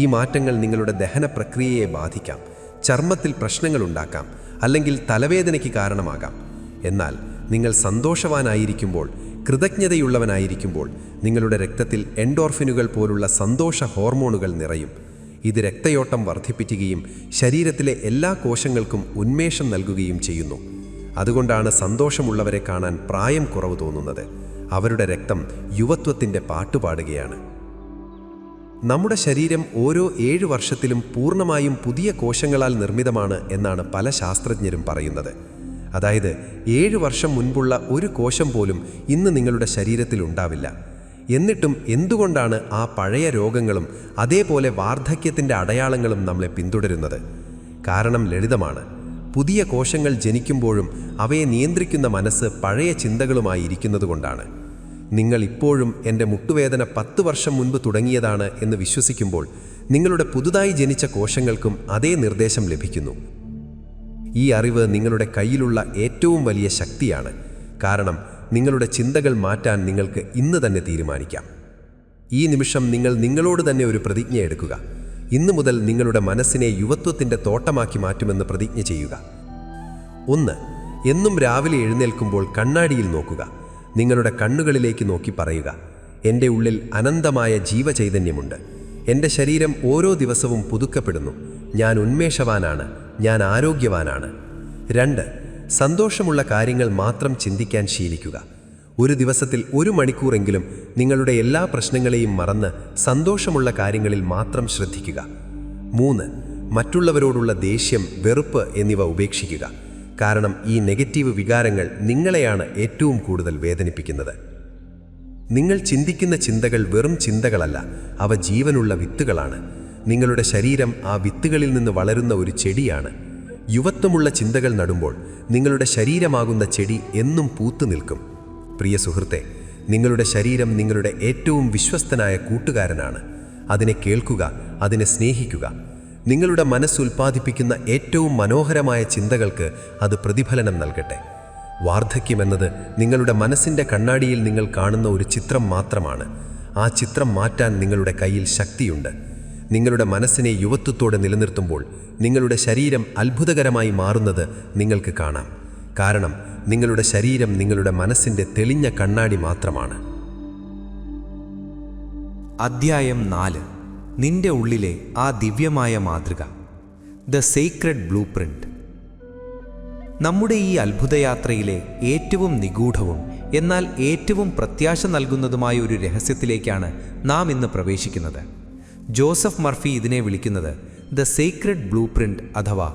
ഈ മാറ്റങ്ങൾ നിങ്ങളുടെ ദഹന പ്രക്രിയയെ ബാധിക്കാം, ചർമ്മത്തിൽ പ്രശ്നങ്ങളുണ്ടാക്കാം, അല്ലെങ്കിൽ തലവേദനയ്ക്ക് കാരണമാകാം. എന്നാൽ നിങ്ങൾ സന്തോഷവാനായിരിക്കുമ്പോൾ, കൃതജ്ഞതയുള്ളവനായിരിക്കുമ്പോൾ നിങ്ങളുടെ രക്തത്തിൽ എൻഡോർഫിനുകൾ പോലുള്ള സന്തോഷ ഹോർമോണുകൾ നിറയും. ഇത് രക്തയോട്ടം വർദ്ധിപ്പിക്കുകയും ശരീരത്തിലെ എല്ലാ കോശങ്ങൾക്കും ഉന്മേഷം നൽകുകയും ചെയ്യുന്നു. അതുകൊണ്ടാണ് സന്തോഷമുള്ളവരെ കാണാൻ പ്രായം കുറവ് തോന്നുന്നത്. അവരുടെ രക്തം യുവത്വത്തിൻ്റെ പാട്ടുപാടുകയാണ്. നമ്മുടെ ശരീരം ഓരോ 7 വർഷത്തിലും പൂർണ്ണമായും പുതിയ കോശങ്ങളാൽ നിർമ്മിതമാണ് എന്നാണ് പല ശാസ്ത്രജ്ഞരും പറയുന്നത്. അതായത് 7 വർഷം മുൻപുള്ള ഒരു കോശം പോലും ഇന്ന് നിങ്ങളുടെ ശരീരത്തിൽ ഉണ്ടാവില്ല. എന്നിട്ടും എന്തുകൊണ്ടാണ് ആ പഴയ രോഗങ്ങളും അതേപോലെ വാർദ്ധക്യത്തിൻ്റെ അടയാളങ്ങളും നമ്മളെ പിന്തുടരുന്നത്? കാരണം ലളിതമാണ്. പുതിയ കോശങ്ങൾ ജനിക്കുമ്പോഴും അവയെ നിയന്ത്രിക്കുന്ന മനസ്സ് പഴയ ചിന്തകളുമായി ഇരിക്കുന്നതുകൊണ്ടാണ്. നിങ്ങൾ ഇപ്പോഴും എൻ്റെ മുട്ടുവേദന 10 വർഷം മുൻപ് തുടങ്ങിയതാണ് എന്ന് വിശ്വസിക്കുമ്പോൾ നിങ്ങളുടെ പുതുതായി ജനിച്ച കോശങ്ങൾക്കും അതേ നിർദ്ദേശം ലഭിക്കുന്നു. ഈ അറിവ് നിങ്ങളുടെ കയ്യിലുള്ള ഏറ്റവും വലിയ ശക്തിയാണ്. കാരണം നിങ്ങളുടെ ചിന്തകൾ മാറ്റാൻ നിങ്ങൾക്ക് ഇന്ന് തന്നെ തീരുമാനിക്കാം. ഈ നിമിഷം നിങ്ങൾ നിങ്ങളോട് തന്നെ ഒരു പ്രതിജ്ഞ എടുക്കുക. ഇന്നു മുതൽ നിങ്ങളുടെ മനസ്സിനെ യുവത്വത്തിൻ്റെ തോട്ടമാക്കി മാറ്റുമെന്ന് പ്രതിജ്ഞ ചെയ്യുക. 1. എന്നും രാവിലെ എഴുന്നേൽക്കുമ്പോൾ കണ്ണാടിയിൽ നോക്കുക. നിങ്ങളുടെ കണ്ണുകളിലേക്ക് നോക്കി പറയുക, എൻ്റെ ഉള്ളിൽ അനന്തമായ ജീവചൈതന്യമുണ്ട്. എൻ്റെ ശരീരം ഓരോ ദിവസവും പുതുക്കപ്പെടുന്നു. ഞാൻ ഉന്മേഷവാനാണ്, ഞാൻ ആരോഗ്യവാനാണ്. 2. സന്തോഷമുള്ള കാര്യങ്ങൾ മാത്രം ചിന്തിക്കാൻ ശീലിക്കുക. ഒരു ദിവസത്തിൽ 1 മണിക്കൂറെങ്കിലും നിങ്ങളുടെ എല്ലാ പ്രശ്നങ്ങളെയും മറന്ന് സന്തോഷമുള്ള കാര്യങ്ങളിൽ മാത്രം ശ്രദ്ധിക്കുക. 3. മറ്റുള്ളവരോടുള്ള ദേഷ്യം, വെറുപ്പ് എന്നിവ ഉപേക്ഷിക്കുക. കാരണം ഈ നെഗറ്റീവ് വികാരങ്ങൾ നിങ്ങളെയാണ് ഏറ്റവും കൂടുതൽ വേദനിപ്പിക്കുന്നത്. നിങ്ങൾ ചിന്തിക്കുന്ന ചിന്തകൾ വെറും ചിന്തകളല്ല, അവ ജീവനുള്ള വിത്തുകളാണ്. നിങ്ങളുടെ ശരീരം ആ വിത്തുകളിൽ നിന്ന് വളരുന്ന ഒരു ചെടിയാണ്. യുവത്വമുള്ള ചിന്തകൾ നടുമ്പോൾ നിങ്ങളുടെ ശരീരമാകുന്ന ചെടി എന്നും പൂത്തു നിൽക്കും. പ്രിയ സുഹൃത്തെ, നിങ്ങളുടെ ശരീരം നിങ്ങളുടെ ഏറ്റവും വിശ്വസ്തനായ കൂട്ടുകാരനാണ്. അതിനെ കേൾക്കുക, അതിനെ സ്നേഹിക്കുക. നിങ്ങളുടെ മനസ്സുൽപ്പാദിപ്പിക്കുന്ന ഏറ്റവും മനോഹരമായ ചിന്തകൾക്ക് അത് പ്രതിഫലനം നൽകട്ടെ. വാർദ്ധക്യമെന്നത് നിങ്ങളുടെ മനസ്സിൻ്റെ കണ്ണാടിയിൽ നിങ്ങൾ കാണുന്ന ഒരു ചിത്രം മാത്രമാണ്. ആ ചിത്രം മാറ്റാൻ നിങ്ങളുടെ കയ്യിൽ ശക്തിയുണ്ട്. നിങ്ങളുടെ മനസ്സിനെ യുവത്വത്തോടെ നിലനിർത്തുമ്പോൾ നിങ്ങളുടെ ശരീരം അത്ഭുതകരമായി മാറുന്നത് നിങ്ങൾക്ക് കാണാം. കാരണം നിങ്ങളുടെ ശരീരം നിങ്ങളുടെ മനസ്സിൻ്റെ തെളിഞ്ഞ കണ്ണാടി മാത്രമാണ്. അധ്യായം 4. നിന്റെ ഉള്ളിലെ ആ ദിവ്യമായ മാതൃക, ദ സീക്രട്ട് ബ്ലൂ പ്രിന്റ്. നമ്മുടെ ഈ അത്ഭുതയാത്രയിലെ ഏറ്റവും നിഗൂഢവും എന്നാൽ ഏറ്റവും പ്രത്യാശ നൽകുന്നതുമായ ഒരു രഹസ്യത്തിലേക്കാണ് നാം ഇന്ന് പ്രവേശിക്കുന്നത്. ജോസഫ് മർഫി ഇതിനെ വിളിക്കുന്നത് ദ സീക്രട്ട് ബ്ലൂ പ്രിന്റ് അഥവാ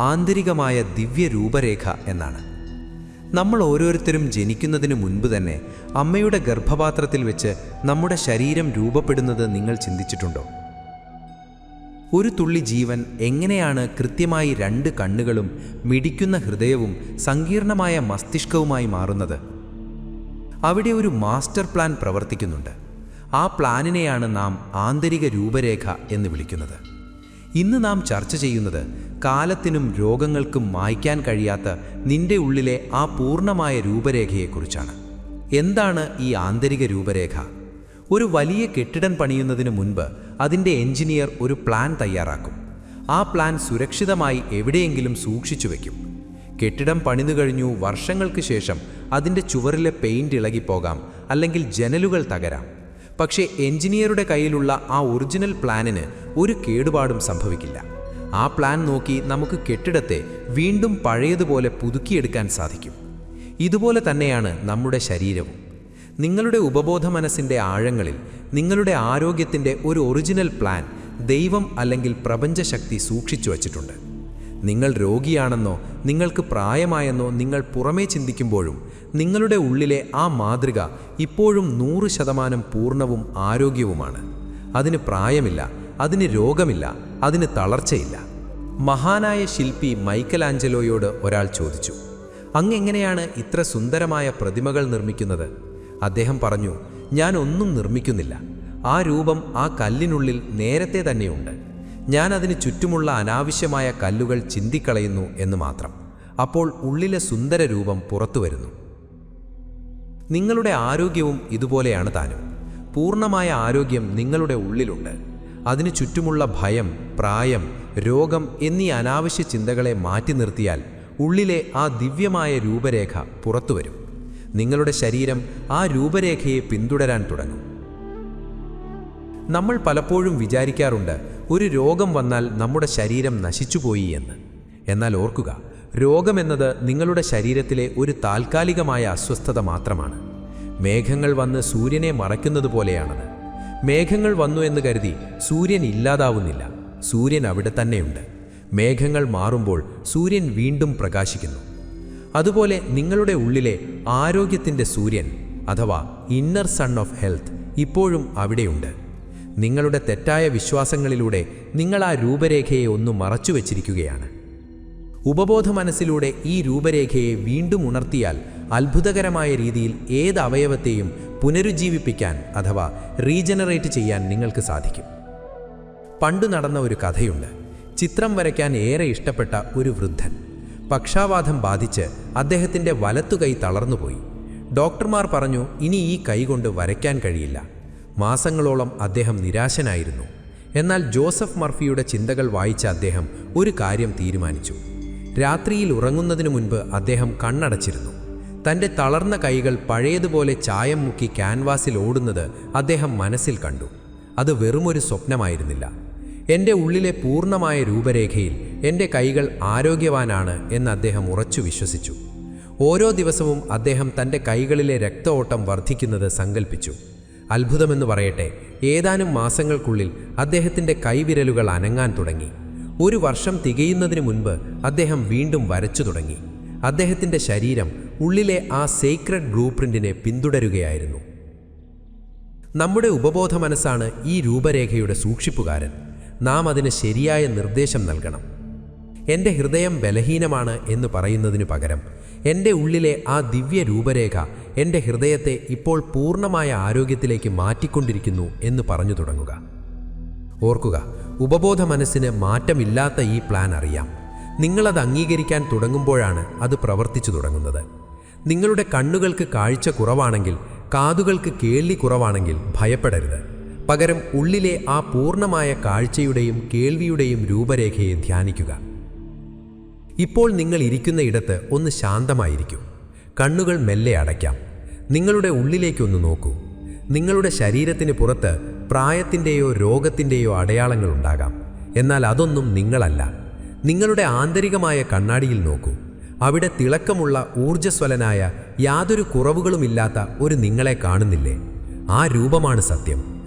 ആന്തരികമായ ദിവ്യ രൂപരേഖ എന്നാണ്. നമ്മൾ ഓരോരുത്തരും ജനിക്കുന്നതിന് മുൻപ് തന്നെ അമ്മയുടെ ഗർഭപാത്രത്തിൽ വെച്ച് നമ്മുടെ ശരീരം രൂപപ്പെടുന്നത് നിങ്ങൾ ചിന്തിച്ചിട്ടുണ്ടോ? ഒരു തുള്ളി ജീവൻ എങ്ങനെയാണ് കൃത്യമായി 2 കണ്ണുകളും മിടിക്കുന്ന ഹൃദയവും സങ്കീർണമായ മസ്തിഷ്കവുമായി മാറുന്നത്? അവിടെ ഒരു മാസ്റ്റർ പ്ലാൻ പ്രവർത്തിക്കുന്നുണ്ട്. ആ പ്ലാനിനെയാണ് നാം ആന്തരിക രൂപരേഖ എന്ന് വിളിക്കുന്നത്. ഇന്ന് നാം ചർച്ച ചെയ്യുന്നത് കാലത്തിനും രോഗങ്ങൾക്കും മായ്ക്കാൻ കഴിയാത്ത നിന്റെ ഉള്ളിലെ ആ പൂർണ്ണമായ രൂപരേഖയെക്കുറിച്ചാണ്. എന്താണ് ഈ ആന്തരിക രൂപരേഖ? ഒരു വലിയ കെട്ടിടം പണിയുന്നതിന് മുൻപ് അതിൻ്റെ എഞ്ചിനീയർ ഒരു പ്ലാൻ തയ്യാറാക്കും. ആ പ്ലാൻ സുരക്ഷിതമായി എവിടെയെങ്കിലും സൂക്ഷിച്ചു വയ്ക്കും. കെട്ടിടം പണിതു കഴിഞ്ഞു വർഷങ്ങൾക്ക് ശേഷം അതിൻ്റെ ചുവരിലെ പെയിന്റ് ഇളകിപ്പോകാം, അല്ലെങ്കിൽ ജനലുകൾ തകരാം. പക്ഷേ എഞ്ചിനീയറുടെ കയ്യിലുള്ള ആ ഒറിജിനൽ പ്ലാനിന് ഒരു കേടുപാടും സംഭവിക്കില്ല. ആ പ്ലാൻ നോക്കി നമുക്ക് കെട്ടിടത്തെ വീണ്ടും പഴയതുപോലെ പുതുക്കിയെടുക്കാൻ സാധിക്കും. ഇതുപോലെ തന്നെയാണ് നമ്മുടെ ശരീരവും. നിങ്ങളുടെ ഉപബോധ മനസ്സിൻ്റെ ആഴങ്ങളിൽ നിങ്ങളുടെ ആരോഗ്യത്തിൻ്റെ ഒരു ഒറിജിനൽ പ്ലാൻ ദൈവം അല്ലെങ്കിൽ പ്രപഞ്ചശക്തി സൂക്ഷിച്ചു വച്ചിട്ടുണ്ട്. നിങ്ങൾ രോഗിയാണെന്നോ നിങ്ങൾക്ക് പ്രായമായെന്നോ നിങ്ങൾ പുറമേ ചിന്തിക്കുമ്പോഴും നിങ്ങളുടെ ഉള്ളിലെ ആ മാതൃക ഇപ്പോഴും 100% പൂർണ്ണവും ആരോഗ്യവുമാണ്. അതിന് പ്രായമില്ല, അതിന് രോഗമില്ല, അതിന് തളർച്ചയില്ല. മഹാനായ ശില്പി മൈക്കലാഞ്ചലോയോട് ഒരാൾ ചോദിച്ചു, അങ്ങെങ്ങനെയാണ് ഇത്ര സുന്ദരമായ പ്രതിമകൾ നിർമ്മിക്കുന്നത്? അദ്ദേഹം പറഞ്ഞു, ഞാൻ ഒന്നും നിർമ്മിക്കുന്നില്ല. ആ രൂപം ആ കല്ലിനുള്ളിൽ നേരത്തെ തന്നെയുണ്ട്. ഞാൻ അതിന് ചുറ്റുമുള്ള അനാവശ്യമായ കല്ലുകൾ ചിന്തിക്കളയുന്നു എന്ന് മാത്രം. അപ്പോൾ ഉള്ളിലെ സുന്ദര രൂപം പുറത്തു വരുന്നു. നിങ്ങളുടെ ആരോഗ്യവും ഇതുപോലെയാണ് താനും. പൂർണ്ണമായ ആരോഗ്യം നിങ്ങളുടെ ഉള്ളിലുണ്ട്. അതിനു ചുറ്റുമുള്ള ഭയം, പ്രായം, രോഗം എന്നീ അനാവശ്യ ചിന്തകളെ മാറ്റി നിർത്തിയാൽ ഉള്ളിലെ ആ ദിവ്യമായ രൂപരേഖ പുറത്തുവരും. നിങ്ങളുടെ ശരീരം ആ രൂപരേഖയെ പിന്തുടരാൻ തുടങ്ങും. നമ്മൾ പലപ്പോഴും വിചാരിക്കാറുണ്ട്, ഒരു രോഗം വന്നാൽ നമ്മുടെ ശരീരം നശിച്ചുപോയി എന്ന്. എന്നാൽ ഓർക്കുക, രോഗമെന്നത് നിങ്ങളുടെ ശരീരത്തിലെ ഒരു താൽക്കാലികമായ അസ്വസ്ഥത മാത്രമാണ്. മേഘങ്ങൾ വന്ന് സൂര്യനെ മറയ്ക്കുന്നത് പോലെയാണത്. മേഘങ്ങൾ വന്നു എന്ന് കരുതി സൂര്യൻ ഇല്ലാതാവുന്നില്ല. സൂര്യൻ അവിടെ തന്നെയുണ്ട്. മേഘങ്ങൾ മാറുമ്പോൾ സൂര്യൻ വീണ്ടും പ്രകാശിക്കുന്നു. അതുപോലെ നിങ്ങളുടെ ഉള്ളിലെ ആരോഗ്യത്തിൻ്റെ സൂര്യൻ അഥവാ ഇന്നർ സൺ ഓഫ് ഹെൽത്ത് ഇപ്പോഴും അവിടെയുണ്ട്. നിങ്ങളുടെ തെറ്റായ വിശ്വാസങ്ങളിലൂടെ നിങ്ങൾ ആ രൂപരേഖയെ ഒന്ന് മറച്ചുവെച്ചിരിക്കുകയാണ്. ഉപബോധ മനസ്സിലൂടെ ഈ രൂപരേഖയെ വീണ്ടും ഉണർത്തിയാൽ അത്ഭുതകരമായ രീതിയിൽ ഏത് അവയവത്തെയും പുനരുജ്ജീവിപ്പിക്കാൻ അഥവാ റീജനറേറ്റ് ചെയ്യാൻ നിങ്ങൾക്ക് സാധിക്കും. പണ്ടു നടന്ന ഒരു കഥയുണ്ട്. ചിത്രം വരയ്ക്കാൻ ഏറെ ഇഷ്ടപ്പെട്ട ഒരു വൃദ്ധൻ. പക്ഷാവാതം ബാധിച്ച് അദ്ദേഹത്തിൻ്റെ വലത്തുകൈ തളർന്നുപോയി. ഡോക്ടർമാർ പറഞ്ഞു, ഇനി ഈ കൈ കൊണ്ട് വരയ്ക്കാൻ കഴിയില്ല. മാസങ്ങളോളം അദ്ദേഹം നിരാശനായിരുന്നു. എന്നാൽ ജോസഫ് മർഫിയുടെ ചിന്തകൾ വായിച്ച അദ്ദേഹം ഒരു കാര്യം തീരുമാനിച്ചു. രാത്രിയിൽ ഉറങ്ങുന്നതിനു മുൻപ് അദ്ദേഹം കണ്ണടച്ചിരുന്നു. തൻ്റെ തളർന്ന കൈകൾ പഴയതുപോലെ ചായം മുക്കി ക്യാൻവാസിൽ ഓടുന്നത് അദ്ദേഹം മനസ്സിൽ കണ്ടു. അത് വെറുമൊരു സ്വപ്നമായിരുന്നില്ല. എൻ്റെ ഉള്ളിലെ പൂർണ്ണമായ രൂപരേഖയിൽ എൻ്റെ കൈകൾ ആരോഗ്യവാനാണ് എന്ന് അദ്ദേഹം ഉറച്ചു വിശ്വസിച്ചു. ഓരോ ദിവസവും അദ്ദേഹം തൻ്റെ കൈകളിലെ രക്തഓട്ടം വർദ്ധിക്കുന്നത് സങ്കൽപ്പിച്ചു. അത്ഭുതമെന്ന് പറയട്ടെ, ഏതാനും മാസങ്ങൾക്കുള്ളിൽ അദ്ദേഹത്തിൻ്റെ കൈവിരലുകൾ അനങ്ങാൻ തുടങ്ങി. 1 വർഷം തികയുന്നതിന് മുൻപ് അദ്ദേഹം വീണ്ടും വരച്ചു തുടങ്ങി. അദ്ദേഹത്തിൻ്റെ ശരീരം ഉള്ളിലെ ആ സീക്രട്ട് ബ്ലൂ പ്രിന്റിനെ പിന്തുടരുകയായിരുന്നു. നമ്മുടെ ഉപബോധ മനസ്സാണ് ഈ രൂപരേഖയുടെ സൂക്ഷിപ്പുകാരൻ. നാം അതിന് ശരിയായ നിർദ്ദേശം നൽകണം. എൻ്റെ ഹൃദയം ബലഹീനമാണ് എന്ന് പറയുന്നതിനു പകരം എൻ്റെ ഉള്ളിലെ ആ ദിവ്യ രൂപരേഖ എൻ്റെ ഹൃദയത്തെ ഇപ്പോൾ പൂർണ്ണമായ ആരോഗ്യത്തിലേക്ക് മാറ്റിക്കൊണ്ടിരിക്കുന്നു എന്ന് പറഞ്ഞു തുടങ്ങുക. ഓർക്കുക, ഉപബോധ മനസ്സിന് മാറ്റമില്ലാത്ത ഈ പ്ലാൻ അറിയാം. നിങ്ങളത് അംഗീകരിക്കാൻ തുടങ്ങുമ്പോഴാണ് അത് പ്രവർത്തിച്ചു തുടങ്ങുന്നത്. നിങ്ങളുടെ കണ്ണുകൾക്ക് കാഴ്ച കുറവാണെങ്കിൽ, കാതുകൾക്ക് കേൾവി കുറവാണെങ്കിൽ ഭയപ്പെടരുത്. പകരം ഉള്ളിലെ ആ പൂർണ്ണമായ കാഴ്ചയുടെയും കേൾവിയുടെയും രൂപരേഖയെ ധ്യാനിക്കുക. ഇപ്പോൾ നിങ്ങൾ ഇരിക്കുന്ന ഇടത്ത് ഒന്ന് ശാന്തമായിരിക്കൂ. കണ്ണുകൾ മെല്ലെ അടയ്ക്കാം. നിങ്ങളുടെ ഉള്ളിലേക്കൊന്ന് നോക്കൂ. നിങ്ങളുടെ ശരീരത്തിന് പുറത്ത് പ്രായത്തിൻ്റെയോ രോഗത്തിൻ്റെയോ അടയാളങ്ങളുണ്ടാകാം. എന്നാൽ അതൊന്നും നിങ്ങളല്ല. നിങ്ങളുടെ ആന്തരികമായ കണ്ണാടിയിൽ നോക്കൂ. അവിടെ തിളക്കമുള്ള ഊർജ്ജസ്വലനായ യാതൊരു കുറവുകളുമില്ലാത്ത ഒരു നിങ്ങളെ കാണുന്നില്ലേ? ആ രൂപമാണ് സത്യം.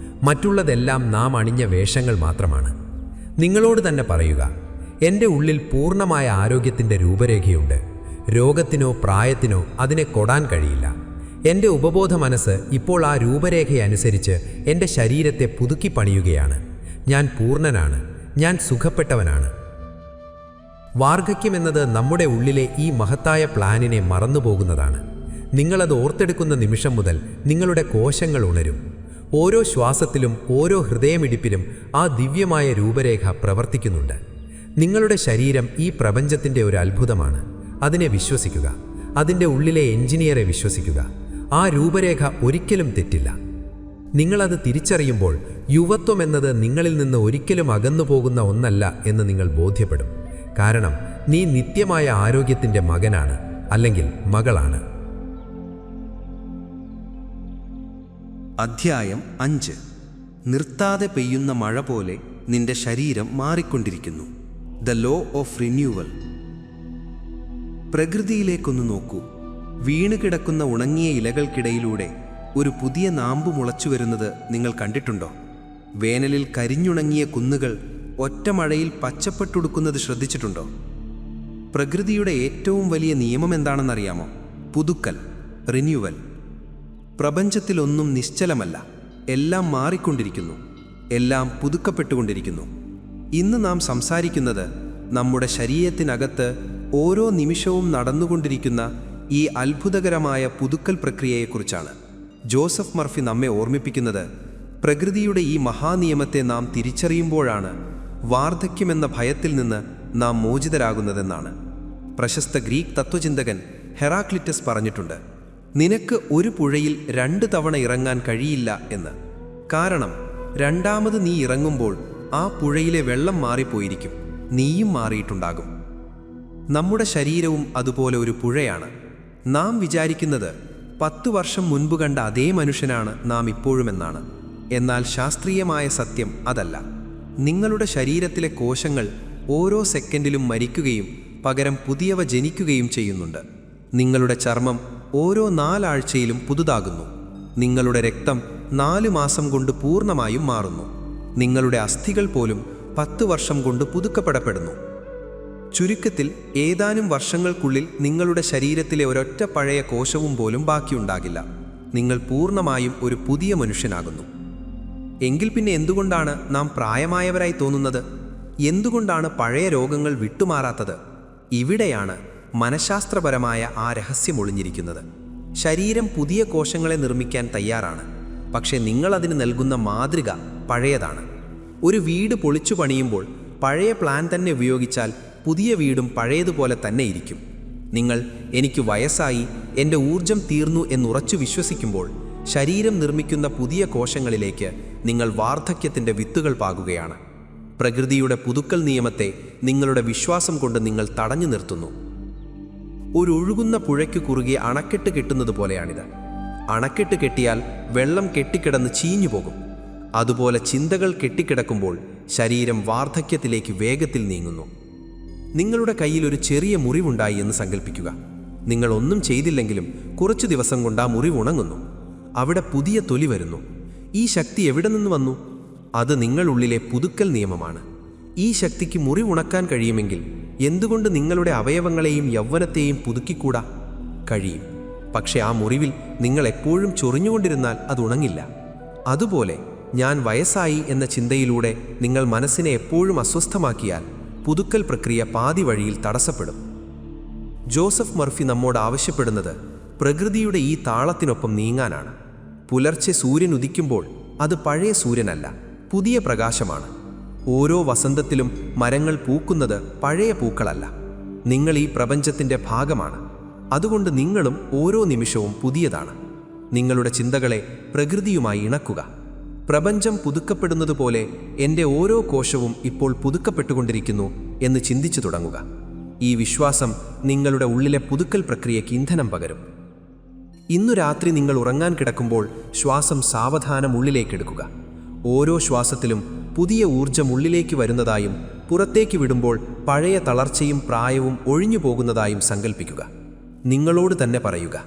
മറ്റുള്ളതെല്ലാം നാം അണിഞ്ഞ വേഷങ്ങൾ മാത്രമാണ്. നിങ്ങളോട് തന്നെ പറയുക, എൻ്റെ ഉള്ളിൽ പൂർണ്ണമായ ആരോഗ്യത്തിൻ്റെ രൂപരേഖയുണ്ട്. രോഗത്തിനോ പ്രായത്തിനോ അതിനെ കൊടാൻ കഴിയില്ല. എൻ്റെ ഉപബോധ മനസ്സ് ഇപ്പോൾ ആ രൂപരേഖയനുസരിച്ച് എൻ്റെ ശരീരത്തെ പുതുക്കി പണിയുകയാണ്. ഞാൻ പൂർണ്ണനാണ്, ഞാൻ സുഖപ്പെട്ടവനാണ്. വാർദ്ധക്യമെന്നത് നമ്മുടെ ഉള്ളിലെ ഈ മഹത്തായ പ്ലാനിനെ മറന്നുപോകുന്നതാണ്. നിങ്ങളത് ഓർത്തെടുക്കുന്ന നിമിഷം മുതൽ നിങ്ങളുടെ കോശങ്ങൾ ഉണരും. ഓരോ ശ്വാസത്തിലും ഓരോ ഹൃദയമിടിപ്പിലും ആ ദിവ്യമായ രൂപരേഖ പ്രവർത്തിക്കുന്നുണ്ട്. നിങ്ങളുടെ ശരീരം ഈ പ്രപഞ്ചത്തിൻ്റെ ഒരു അത്ഭുതമാണ്. അതിനെ വിശ്വസിക്കുക. അതിൻ്റെ ഉള്ളിലെ എഞ്ചിനീയറെ വിശ്വസിക്കുക. ആ രൂപരേഖ ഒരിക്കലും തെറ്റില്ല. നിങ്ങളത് തിരിച്ചറിയുമ്പോൾ യുവത്വം എന്നത് നിങ്ങളിൽ നിന്ന് ഒരിക്കലും അകന്നു പോകുന്ന ഒന്നല്ല എന്ന് നിങ്ങൾ ബോധ്യപ്പെടും. കാരണം നീ നിത്യമായ ആരോഗ്യത്തിൻ്റെ മകനാണ്, അല്ലെങ്കിൽ മകളാണ്. അധ്യായം 5. നിർത്താതെ പെയ്യുന്ന മഴ പോലെ നിന്റെ ശരീരം മാറിക്കൊണ്ടിരിക്കുന്നു. The law of renewal. പ്രകൃതിയിലേക്കൊന്ന് നോക്കൂ. വീണുകിടക്കുന്ന ഉണങ്ങിയ ഇലകൾക്കിടയിലൂടെ ഒരു പുതിയ നാമ്പ് മുളച്ചു വരുന്നത് നിങ്ങൾ കണ്ടിട്ടുണ്ടോ? വേനലിൽ കരിഞ്ഞുണങ്ങിയ കുന്നുകൾ ഒറ്റ മഴയിൽ പച്ചപ്പെട്ടുടുക്കുന്നത് ശ്രദ്ധിച്ചിട്ടുണ്ടോ? പ്രകൃതിയുടെ ഏറ്റവും വലിയ നിയമം എന്താണെന്നറിയാമോ? പുതുക്കൽ, റിന്യൂവൽ. പ്രപഞ്ചത്തിലൊന്നും നിശ്ചലമല്ല. എല്ലാം മാറിക്കൊണ്ടിരിക്കുന്നു, എല്ലാം പുതുക്കപ്പെട്ടുകൊണ്ടിരിക്കുന്നു. ഇന്ന് നാം സംസാരിക്കുന്നത് നമ്മുടെ ശരീരത്തിനകത്ത് ഓരോ നിമിഷവും നടന്നുകൊണ്ടിരിക്കുന്ന ഈ അത്ഭുതകരമായ പുതുക്കൽ പ്രക്രിയയെക്കുറിച്ചാണ്. ജോസഫ് മർഫി നമ്മെ ഓർമ്മിപ്പിക്കുന്നത് പ്രകൃതിയുടെ ഈ മഹാനിയമത്തെ നാം തിരിച്ചറിയുമ്പോഴാണ് വാർദ്ധക്യമെന്ന ഭയത്തിൽ നിന്ന് നാം മോചിതരാകുന്നതെന്നാണ്. പ്രശസ്ത ഗ്രീക്ക് തത്വചിന്തകൻ ഹെറാക്ലിറ്റസ് പറഞ്ഞിട്ടുണ്ട്, നിനക്ക് ഒരു പുഴയിൽ 2 തവണ ഇറങ്ങാൻ കഴിയില്ല എന്ന്. കാരണം രണ്ടാമത് നീ ഇറങ്ങുമ്പോൾ ആ പുഴയിലെ വെള്ളം മാറിപ്പോയിരിക്കും, നീയും മാറിയിട്ടുണ്ടാകും. നമ്മുടെ ശരീരവും അതുപോലെ ഒരു പുഴയാണ്. നാം വിചാരിക്കുന്നത് 10 വർഷം മുൻപ് കണ്ട അതേ മനുഷ്യനാണ് നാം ഇപ്പോഴുമെന്നാണ്. എന്നാൽ ശാസ്ത്രീയമായ സത്യം അതല്ല. നിങ്ങളുടെ ശരീരത്തിലെ കോശങ്ങൾ ഓരോ സെക്കൻഡിലും മരിക്കുകയും പകരം പുതിയവ ജനിക്കുകയും ചെയ്യുന്നുണ്ട്. നിങ്ങളുടെ ചർമ്മം ഓരോ 4 ആഴ്ചയിലും പുതുതാകുന്നു. നിങ്ങളുടെ രക്തം 4 മാസം കൊണ്ട് പൂർണ്ണമായും മാറുന്നു. നിങ്ങളുടെ അസ്ഥികൾ പോലും 10 വർഷം കൊണ്ട് പുതുക്കപ്പെടപ്പെടുന്നു. ചുരുക്കത്തിൽ ഏതാനും വർഷങ്ങൾക്കുള്ളിൽ നിങ്ങളുടെ ശരീരത്തിലെ ഒരൊറ്റ പഴയ കോശവും പോലും ബാക്കിയുണ്ടാകില്ല. നിങ്ങൾ പൂർണ്ണമായും ഒരു പുതിയ മനുഷ്യനാകുന്നു. എങ്കിൽ പിന്നെ എന്തുകൊണ്ടാണ് നാം പ്രായമായവരായി തോന്നുന്നത്? എന്തുകൊണ്ടാണ് പഴയ രോഗങ്ങൾ വിട്ടുമാറാത്തത്? ഇവിടെയാണ് മനഃശാസ്ത്രപരമായ ആ രഹസ്യം ഒളിഞ്ഞിരിക്കുന്നത്. ശരീരം പുതിയ കോശങ്ങളെ നിർമ്മിക്കാൻ തയ്യാറാണ്, പക്ഷേ നിങ്ങളതിന് നൽകുന്ന മാതൃക പഴയതാണ്. ഒരു വീട് പൊളിച്ചു പണിയുമ്പോൾ പഴയ പ്ലാൻ തന്നെ ഉപയോഗിച്ചാൽ പുതിയ വീടും പഴയതുപോലെ തന്നെ ഇരിക്കും. നിങ്ങൾ എനിക്ക് വയസ്സായി, എൻ്റെ ഊർജം തീർന്നു എന്നുറച്ചു വിശ്വസിക്കുമ്പോൾ ശരീരം നിർമ്മിക്കുന്ന പുതിയ കോശങ്ങളിലേക്ക് നിങ്ങൾ വാർദ്ധക്യത്തിൻ്റെ വിത്തുകൾ പാകുകയാണ്. പ്രകൃതിയുടെ പുതുക്കൽ നിയമത്തെ നിങ്ങളുടെ വിശ്വാസം കൊണ്ട് നിങ്ങൾ തടഞ്ഞു നിർത്തുന്നു. ഒരു ഒഴുകുന്ന പുഴയ്ക്ക് കുറുകെ അണക്കെട്ട് കെട്ടുന്നത് പോലെയാണിത്. അണക്കെട്ട് കെട്ടിയാൽ വെള്ളം കെട്ടിക്കിടന്ന് ചീഞ്ഞു പോകും. അതുപോലെ ചിന്തകൾ കെട്ടിക്കിടക്കുമ്പോൾ ശരീരം വാർദ്ധക്യത്തിലേക്ക് വേഗത്തിൽ നീങ്ങുന്നു. നിങ്ങളുടെ കയ്യിൽ ഒരു ചെറിയ മുറിവുണ്ടായി എന്ന് സങ്കല്പിക്കുക. നിങ്ങൾ ഒന്നും ചെയ്തില്ലെങ്കിലും കുറച്ചു ദിവസം കൊണ്ട് ആ മുറിവ് ഉണങ്ങുന്നു. അവിടെ പുതിയ തൊലി വരുന്നു. ഈ ശക്തി എവിടെ നിന്ന് വന്നു? അത് നിങ്ങളുള്ളിലെ പുതുക്കൽ നിയമമാണ്. ഈ ശക്തിക്ക് മുറിവുണക്കാൻ കഴിയുമെങ്കിൽ എന്തുകൊണ്ട് നിങ്ങളുടെ അവയവങ്ങളെയും യൗവനത്തെയും പുതുക്കിക്കൂടാ? കഴിയും. പക്ഷേ ആ മുറിവിൽ നിങ്ങൾ എപ്പോഴും ചൊറിഞ്ഞുകൊണ്ടിരുന്നാൽ അത് ഉണങ്ങില്ല. അതുപോലെ ഞാൻ വയസ്സായി എന്ന ചിന്തയിലൂടെ നിങ്ങൾ മനസ്സിനെ എപ്പോഴും അസ്വസ്ഥമാക്കിയാൽ പുതുക്കൽ പ്രക്രിയ പാതി വഴിയിൽ തടസ്സപ്പെടും. ജോസഫ് മർഫി നമ്മോട് ആവശ്യപ്പെടുന്നത് പ്രകൃതിയുടെ ഈ താളത്തിനൊപ്പം നീങ്ങാനാണ്. പുലർച്ചെ സൂര്യൻ ഉദിക്കുമ്പോൾ അത് പഴയ സൂര്യനല്ല, പുതിയ പ്രകാശമാണ്. ഓരോ വസന്തത്തിലും മരങ്ങൾ പൂക്കുന്നത് പഴയ പൂക്കളല്ല. നിങ്ങൾ ഈ പ്രപഞ്ചത്തിൻ്റെ ഭാഗമാണ്. അതുകൊണ്ട് നിങ്ങളും ഓരോ നിമിഷവും പുതിയതാണ്. നിങ്ങളുടെ ചിന്തകളെ പ്രകൃതിയുമായി ഇണക്കുക. പ്രപഞ്ചം പുതുക്കപ്പെടുന്നതുപോലെ എൻ്റെ ഓരോ കോശവും ഇപ്പോൾ പുതുക്കപ്പെട്ടുകൊണ്ടിരിക്കുന്നു എന്ന് ചിന്തിച്ചു തുടങ്ങുക. ഈ വിശ്വാസം നിങ്ങളുടെ ഉള്ളിലെ പുതുക്കൽ പ്രക്രിയയ്ക്ക് ഇന്ധനം പകരും. ഇന്നു രാത്രി നിങ്ങൾ ഉറങ്ങാൻ കിടക്കുമ്പോൾ ശ്വാസം സാവധാനം ഉള്ളിലേക്കെടുക്കുക. ഓരോ ശ്വാസത്തിലും പുതിയ ഊർജം ഉള്ളിലേക്ക് വരുന്നതായും പുറത്തേക്ക് വിടുമ്പോൾ പഴയ തളർച്ചയും പ്രായവും ഒഴിഞ്ഞു പോകുന്നതായും സങ്കല്പിക്കുക. നിങ്ങളോട് തന്നെ പറയുക,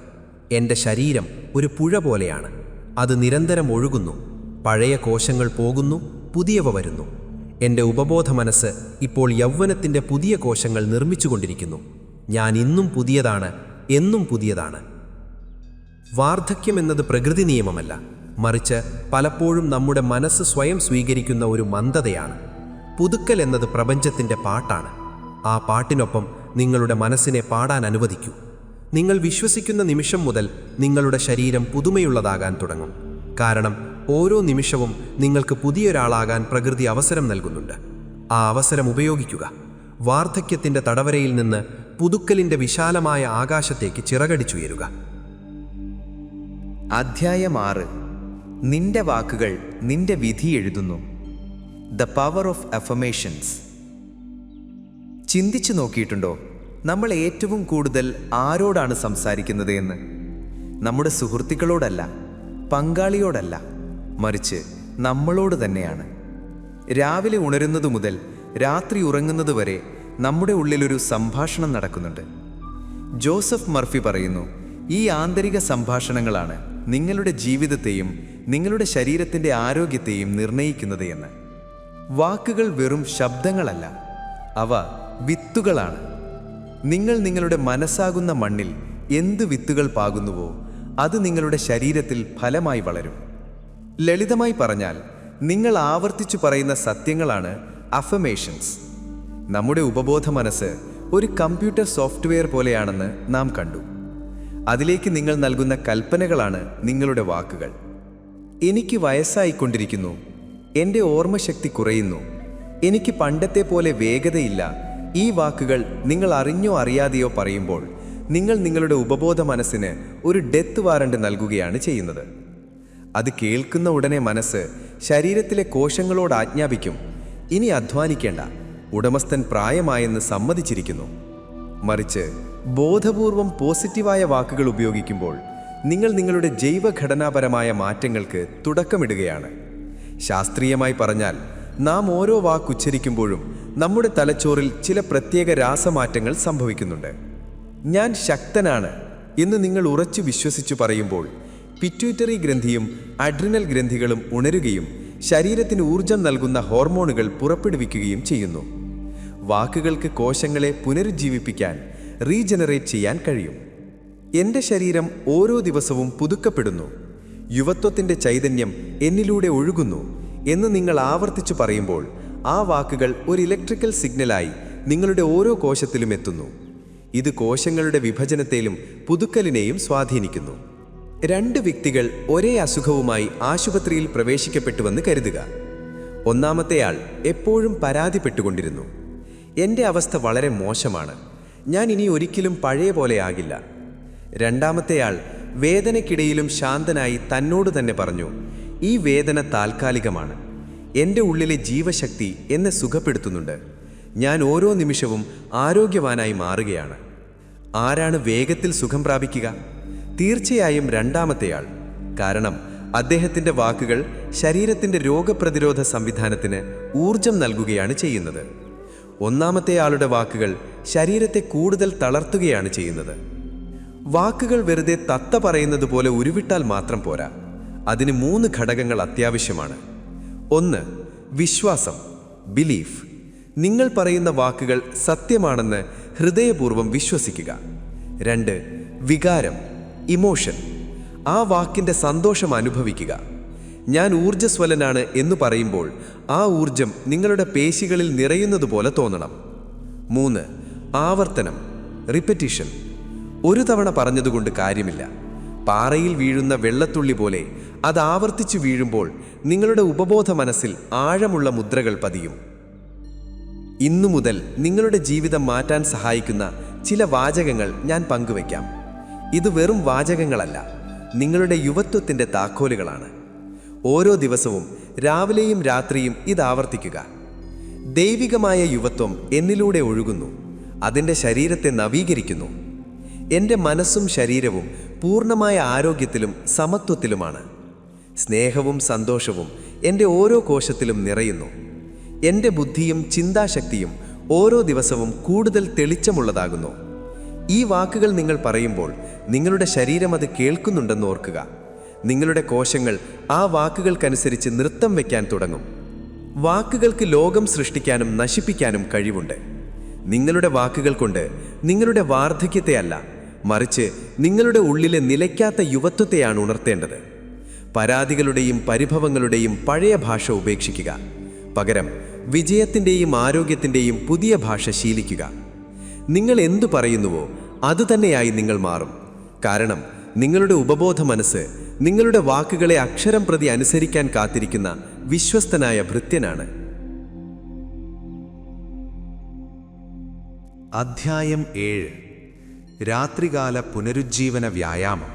എൻ്റെ ശരീരം ഒരു പുഴ പോലെയാണ്. അത് നിരന്തരം ഒഴുകുന്നു. പഴയ കോശങ്ങൾ പോകുന്നു, പുതിയവ വരുന്നു. എൻ്റെ ഉപബോധ മനസ്സ് ഇപ്പോൾ യൗവനത്തിൻ്റെ പുതിയ കോശങ്ങൾ നിർമ്മിച്ചുകൊണ്ടിരിക്കുന്നു. ഞാൻ ഇന്നും പുതിയതാണ്, എന്നും പുതിയതാണ്. വാർദ്ധക്യം എന്നത് പ്രകൃതി നിയമമല്ല, മറിച്ച് പലപ്പോഴും നമ്മുടെ മനസ്സ് സ്വയം സ്വീകരിക്കുന്ന ഒരു മന്ദതയാണ്. പുതുക്കൽ എന്നത് പ്രപഞ്ചത്തിൻ്റെ പാട്ടാണ്. ആ പാട്ടിനൊപ്പം നിങ്ങളുടെ മനസ്സിനെ പാടാൻ അനുവദിക്കൂ. നിങ്ങൾ വിശ്വസിക്കുന്ന നിമിഷം മുതൽ നിങ്ങളുടെ ശരീരം പുതുമയുള്ളതാകാൻ തുടങ്ങും. കാരണം ഓരോ നിമിഷവും നിങ്ങൾക്ക് പുതിയൊരാളാകാൻ പ്രകൃതി അവസരം നൽകുന്നുണ്ട്. ആ അവസരം ഉപയോഗിക്കുക. വാർദ്ധക്യത്തിൻ്റെ തടവരയിൽ നിന്ന് പുതുക്കലിൻ്റെ വിശാലമായ ആകാശത്തേക്ക് ചിറകടിച്ചുയരുക. അധ്യായം 6. നിന്റെ വാക്കുകൾ നിന്റെ വിധി എഴുതുന്നു. The power of affirmations. ചിന്തിച്ചു നോക്കിയിട്ടുണ്ടോ, നമ്മൾ ഏറ്റവും കൂടുതൽ ആരോടാണ് സംസാരിക്കുന്നത് എന്ന്? നമ്മുടെ സുഹൃത്തുക്കളോടല്ല, പങ്കാളിയോടല്ല, മറിച്ച് നമ്മളോട് തന്നെയാണ്. രാവിലെ ഉണരുന്നത് മുതൽ രാത്രി ഉറങ്ങുന്നത് വരെ നമ്മുടെ ഉള്ളിലൊരു സംഭാഷണം നടക്കുന്നുണ്ട്. ജോസഫ് മർഫി പറയുന്നു, ഈ ആന്തരിക സംഭാഷണങ്ങളാണ് നിങ്ങളുടെ ജീവിതത്തെയും നിങ്ങളുടെ ശരീരത്തിൻ്റെ ആരോഗ്യത്തെയും നിർണയിക്കുന്നത് എന്ന്. വാക്കുകൾ വെറും ശബ്ദങ്ങളല്ല, അവ വിത്തുകളാണ്. നിങ്ങൾ നിങ്ങളുടെ മനസ്സാകുന്ന മണ്ണിൽ എന്ത് വിത്തുകൾ പാകുന്നുവോ അത് നിങ്ങളുടെ ശരീരത്തിൽ ഫലമായി വളരും. ലളിതമായി പറഞ്ഞാൽ, നിങ്ങൾ ആവർത്തിച്ചു പറയുന്ന സത്യങ്ങളാണ് അഫർമേഷൻസ്. നമ്മുടെ ഉപബോധ മനസ്സ് ഒരു കമ്പ്യൂട്ടർ സോഫ്റ്റ്വെയർ പോലെയാണെന്ന് നാം കണ്ടു. അതിലേക്ക് നിങ്ങൾ നൽകുന്ന കൽപ്പനകളാണ് നിങ്ങളുടെ വാക്കുകൾ. എനിക്ക് വയസ്സായിക്കൊണ്ടിരിക്കുന്നു, എൻ്റെ ഓർമ്മശക്തി കുറയുന്നു, എനിക്ക് പണ്ടത്തെ പോലെ വേഗതയില്ല. ഈ വാക്കുകൾ നിങ്ങൾ അറിഞ്ഞോ അറിയാതെയോ പറയുമ്പോൾ നിങ്ങൾ നിങ്ങളുടെ ഉപബോധ മനസ്സിന് ഒരു ഡെത്ത് വാറണ്ട് നൽകുകയാണ് ചെയ്യുന്നത്. അത് കേൾക്കുന്ന ഉടനെ മനസ്സ് ശരീരത്തിലെ കോശങ്ങളോട് ആജ്ഞാപിക്കും, ഇനി അധ്വാനിക്കേണ്ട, ഉടമസ്ഥൻ പ്രായമായെന്ന് സമ്മതിച്ചിരിക്കുന്നു. മറിച്ച് ബോധപൂർവം പോസിറ്റീവായ വാക്കുകൾ ഉപയോഗിക്കുമ്പോൾ നിങ്ങൾ നിങ്ങളുടെ ജൈവഘടനാപരമായ മാറ്റങ്ങൾക്ക് തുടക്കമിടുകയാണ്. ശാസ്ത്രീയമായി പറഞ്ഞാൽ, നാം ഓരോ വാക്കുച്ചരിക്കുമ്പോഴും നമ്മുടെ തലച്ചോറിൽ ചില പ്രത്യേക രാസമാറ്റങ്ങൾ സംഭവിക്കുന്നുണ്ട്. ഞാൻ ശക്തനാണ് എന്ന് നിങ്ങൾ ഉറച്ചു വിശ്വസിച്ചു പറയുമ്പോൾ പിറ്റ്യൂട്ടറി ഗ്രന്ഥിയും അഡ്രിനൽ ഗ്രന്ഥികളും ഉണരുകയും ശരീരത്തിന് ഊർജം നൽകുന്ന ഹോർമോണുകൾ പുറപ്പെടുവിക്കുകയും ചെയ്യുന്നു. വാക്കുകൾക്ക് കോശങ്ങളെ പുനരുജ്ജീവിപ്പിക്കാൻ, റീജനറേറ്റ് ചെയ്യാൻ കഴിയും. എൻ്റെ ശരീരം ഓരോ ദിവസവും പുതുക്കപ്പെടുന്നു, യുവത്വത്തിൻ്റെ ചൈതന്യം എന്നിലൂടെ ഒഴുകുന്നു എന്ന് നിങ്ങൾ ആവർത്തിച്ചു പറയുമ്പോൾ ആ വാക്കുകൾ ഒരു ഇലക്ട്രിക്കൽ സിഗ്നലായി നിങ്ങളുടെ ഓരോ കോശത്തിലും എത്തുന്നു. ഇത് കോശങ്ങളുടെ വിഭജനത്തെയും പുതുക്കലിനെയും സ്വാധീനിക്കുന്നു. 2 വ്യക്തികൾ ഒരേ അസുഖവുമായി ആശുപത്രിയിൽ പ്രവേശിക്കപ്പെട്ടുവെന്ന് കരുതുക. ഒന്നാമത്തെയാൾ എപ്പോഴും പരാതിപ്പെട്ടുകൊണ്ടിരുന്നു, എൻ്റെ അവസ്ഥ വളരെ മോശമാണ്, ഞാൻ ഇനി ഒരിക്കലും പഴയ പോലെ ആകില്ല. രണ്ടാമത്തെയാൾ വേദനയ്ക്കിടയിലും ശാന്തനായി തന്നോട് തന്നെ പറഞ്ഞു, ഈ വേദന താൽക്കാലികമാണ്, എൻ്റെ ഉള്ളിലെ ജീവശക്തി എന്നെ സുഖപ്പെടുത്തുന്നുണ്ട്, ഞാൻ ഓരോ നിമിഷവും ആരോഗ്യവാനായി മാറുകയാണ്. ആരാണ് വേഗത്തിൽ സുഖം പ്രാപിക്കുക? തീർച്ചയായും രണ്ടാമത്തെയാൾ. കാരണം അദ്ദേഹത്തിൻ്റെ വാക്കുകൾ ശരീരത്തിൻ്റെ രോഗപ്രതിരോധ സംവിധാനത്തിന് ഊർജം നൽകുകയാണ് ചെയ്യുന്നത്. ഒന്നാമത്തെയാളുടെ വാക്കുകൾ ശരീരത്തെ കൂടുതൽ തളർത്തുകയാണ് ചെയ്യുന്നത്. വാക്കുകൾ വെറുതെ തത്ത പറയുന്നത് പോലെ ഉരുവിട്ടാൽ മാത്രം പോരാ. അതിന് 3 ഘടകങ്ങൾ അത്യാവശ്യമാണ്. 1. വിശ്വാസം, ബിലീഫ്. നിങ്ങൾ പറയുന്ന വാക്കുകൾ സത്യമാണെന്ന് ഹൃദയപൂർവ്വം വിശ്വസിക്കുക. 2. വികാരം, ഇമോഷൻ. ആ വാക്കിൻ്റെ സന്തോഷം അനുഭവിക്കുക. ഞാൻ ഊർജ്ജസ്വലനാണ് എന്ന് പറയുമ്പോൾ ആ ഊർജം നിങ്ങളുടെ പേശികളിൽ നിറയുന്നതുപോലെ തോന്നണം. 3. ആവർത്തനം, റിപ്പറ്റീഷൻ. ഒരു തവണ പറഞ്ഞതുകൊണ്ട് കാര്യമില്ല. പാറയിൽ വീഴുന്ന വെള്ളത്തുള്ളി പോലെ അത് ആവർത്തിച്ചു വീഴുമ്പോൾ നിങ്ങളുടെ ഉപബോധ മനസ്സിൽ ആഴമുള്ള മുദ്രകൾ പതിയും. ഇന്നു മുതൽ നിങ്ങളുടെ ജീവിതം മാറ്റാൻ സഹായിക്കുന്ന ചില വാചകങ്ങൾ ഞാൻ പങ്കുവയ്ക്കാം. ഇത് വെറും വാചകങ്ങളല്ല, നിങ്ങളുടെ യുവത്വത്തിൻ്റെ താക്കോലുകളാണ്. ഓരോ ദിവസവും രാവിലെയും രാത്രിയും ഇത് ആവർത്തിക്കുക. ദൈവികമായ യുവത്വം എന്നിലൂടെ ഒഴുകുന്നു, അതിൻ്റെ ശരീരത്തെ നവീകരിക്കുന്നു. എൻ്റെ മനസ്സും ശരീരവും പൂർണ്ണമായ ആരോഗ്യത്തിലും സമത്വത്തിലുമാണ്. സ്നേഹവും സന്തോഷവും എൻ്റെ ഓരോ കോശത്തിലും നിറയുന്നു. എൻ്റെ ബുദ്ധിയും ചിന്താശക്തിയും ഓരോ ദിവസവും കൂടുതൽ തെളിച്ചമുള്ളതാകുന്നു. ഈ വാക്കുകൾ നിങ്ങൾ പറയുമ്പോൾ നിങ്ങളുടെ ശരീരം അത് കേൾക്കുന്നുണ്ടെന്ന് ഓർക്കുക. നിങ്ങളുടെ കോശങ്ങൾ ആ വാക്കുകൾക്കനുസരിച്ച് നൃത്തം വയ്ക്കാൻ തുടങ്ങും. വാക്കുകൾക്ക് ലോകം സൃഷ്ടിക്കാനും നശിപ്പിക്കാനും കഴിവുണ്ട്. നിങ്ങളുടെ വാക്കുകൾ കൊണ്ട് നിങ്ങളുടെ വാർദ്ധക്യത്തെയല്ല, മറിച്ച് നിങ്ങളുടെ ഉള്ളിലെ നിലയ്ക്കാത്ത യുവത്വത്തെയാണ് ഉണർത്തേണ്ടത്. പരാതികളുടെയും പരിഭവങ്ങളുടെയും പഴയ ഭാഷ ഉപേക്ഷിക്കുക. പകരം വിജയത്തിൻ്റെയും ആരോഗ്യത്തിൻ്റെയും പുതിയ ഭാഷ ശീലിക്കുക. നിങ്ങൾ എന്തു പറയുന്നുവോ അതുതന്നെയായി നിങ്ങൾ മാറും. കാരണം നിങ്ങളുടെ ഉപബോധ മനസ്സ് നിങ്ങളുടെ വാക്കുകളെ അക്ഷരം പ്രതി അനുസരിക്കാൻ കാത്തിരിക്കുന്ന വിശ്വസ്തനായ ഭൃത്യനാണ്. അധ്യായം 7. രാത്രികാല പുനരുജ്ജീവന വ്യായാമം.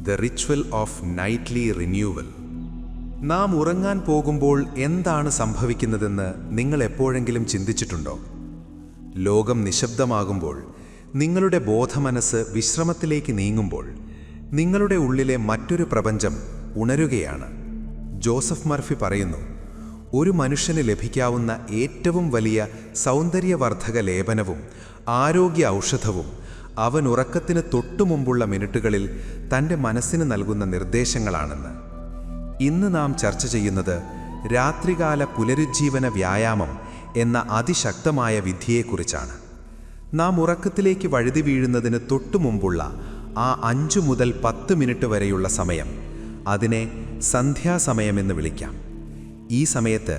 The ritual of knightly renewal. നാം ഉറങ്ങാൻ പോകുമ്പോൾ എന്താണ് സംഭവിക്കുന്നതെന്ന് നിങ്ങൾ എപ്പോഴെങ്കിലും ചിന്തിച്ചിട്ടുണ്ടോ? ലോകം നിശബ്ദമാകുമ്പോൾ, നിങ്ങളുടെ ബോധമനസ്സ് വിശ്രമത്തിലേക്ക് നീങ്ങുമ്പോൾ, നിങ്ങളുടെ ഉള്ളിലെ മറ്റൊരു പ്രപഞ്ചം ഉണരുകയാണ്. ജോസഫ് മർഫി പറയുന്നു, ഒരു മനുഷ്യന് ലഭിക്കാവുന്ന ഏറ്റവും വലിയ സൗന്ദര്യവർദ്ധക ലേപനവും ആരോഗ്യ ഔഷധവും അവൻ ഉറക്കത്തിന് തൊട്ടുമുമ്പുള്ള മിനിറ്റുകളിൽ തൻ്റെ മനസ്സിന് നൽകുന്ന നിർദ്ദേശങ്ങളാണെന്ന്. ഇന്ന് നാം ചർച്ച ചെയ്യുന്നത് രാത്രികാല പുനരുജ്ജീവന വ്യായാമം എന്ന അതിശക്തമായ വിധിയെക്കുറിച്ചാണ്. നാം ഉറക്കത്തിലേക്ക് വഴുതി വീഴുന്നതിന് തൊട്ടുമുമ്പുള്ള ആ 5 മുതൽ 10 മിനിറ്റ് വരെയുള്ള സമയം, അതിനെ സന്ധ്യാസമയമെന്ന് വിളിക്കാം. ഈ സമയത്ത്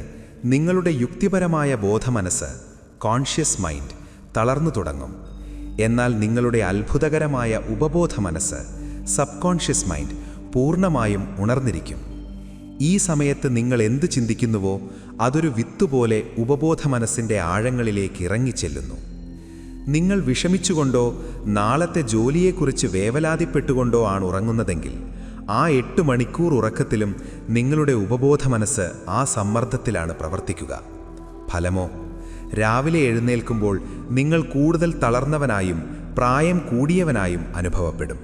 നിങ്ങളുടെ യുക്തിപരമായ ബോധമനസ്സ്, കോൺഷ്യസ് മൈൻഡ്, തളർന്നു തുടങ്ങും. എന്നാൽ നിങ്ങളുടെ അത്ഭുതകരമായ ഉപബോധ മനസ്സ്, സബ് കോൺഷ്യസ് മൈൻഡ്, പൂർണ്ണമായും ഉണർന്നിരിക്കും. ഈ സമയത്ത് നിങ്ങൾ എന്ത് ചിന്തിക്കുന്നുവോ അതൊരു വിത്തുപോലെ ഉപബോധ മനസ്സിൻ്റെ ആഴങ്ങളിലേക്ക് ഇറങ്ങിച്ചെല്ലുന്നു. നിങ്ങൾ വിഷമിച്ചുകൊണ്ടോ നാളത്തെ ജോലിയെക്കുറിച്ച് വേവലാതിപ്പെട്ടുകൊണ്ടോ ആണ് ഉറങ്ങുന്നതെങ്കിൽ ആ 8 മണിക്കൂർ ഉറക്കത്തിലും നിങ്ങളുടെ ഉപബോധ മനസ്സ് ആ സമ്മർദ്ദത്തിലാണ് പ്രവർത്തിക്കുക. ഫലമോ, രാവിലെ എഴുന്നേൽക്കുമ്പോൾ നിങ്ങൾ കൂടുതൽ തളർന്നവനായും പ്രായം കൂടിയവനായും അനുഭവപ്പെടും.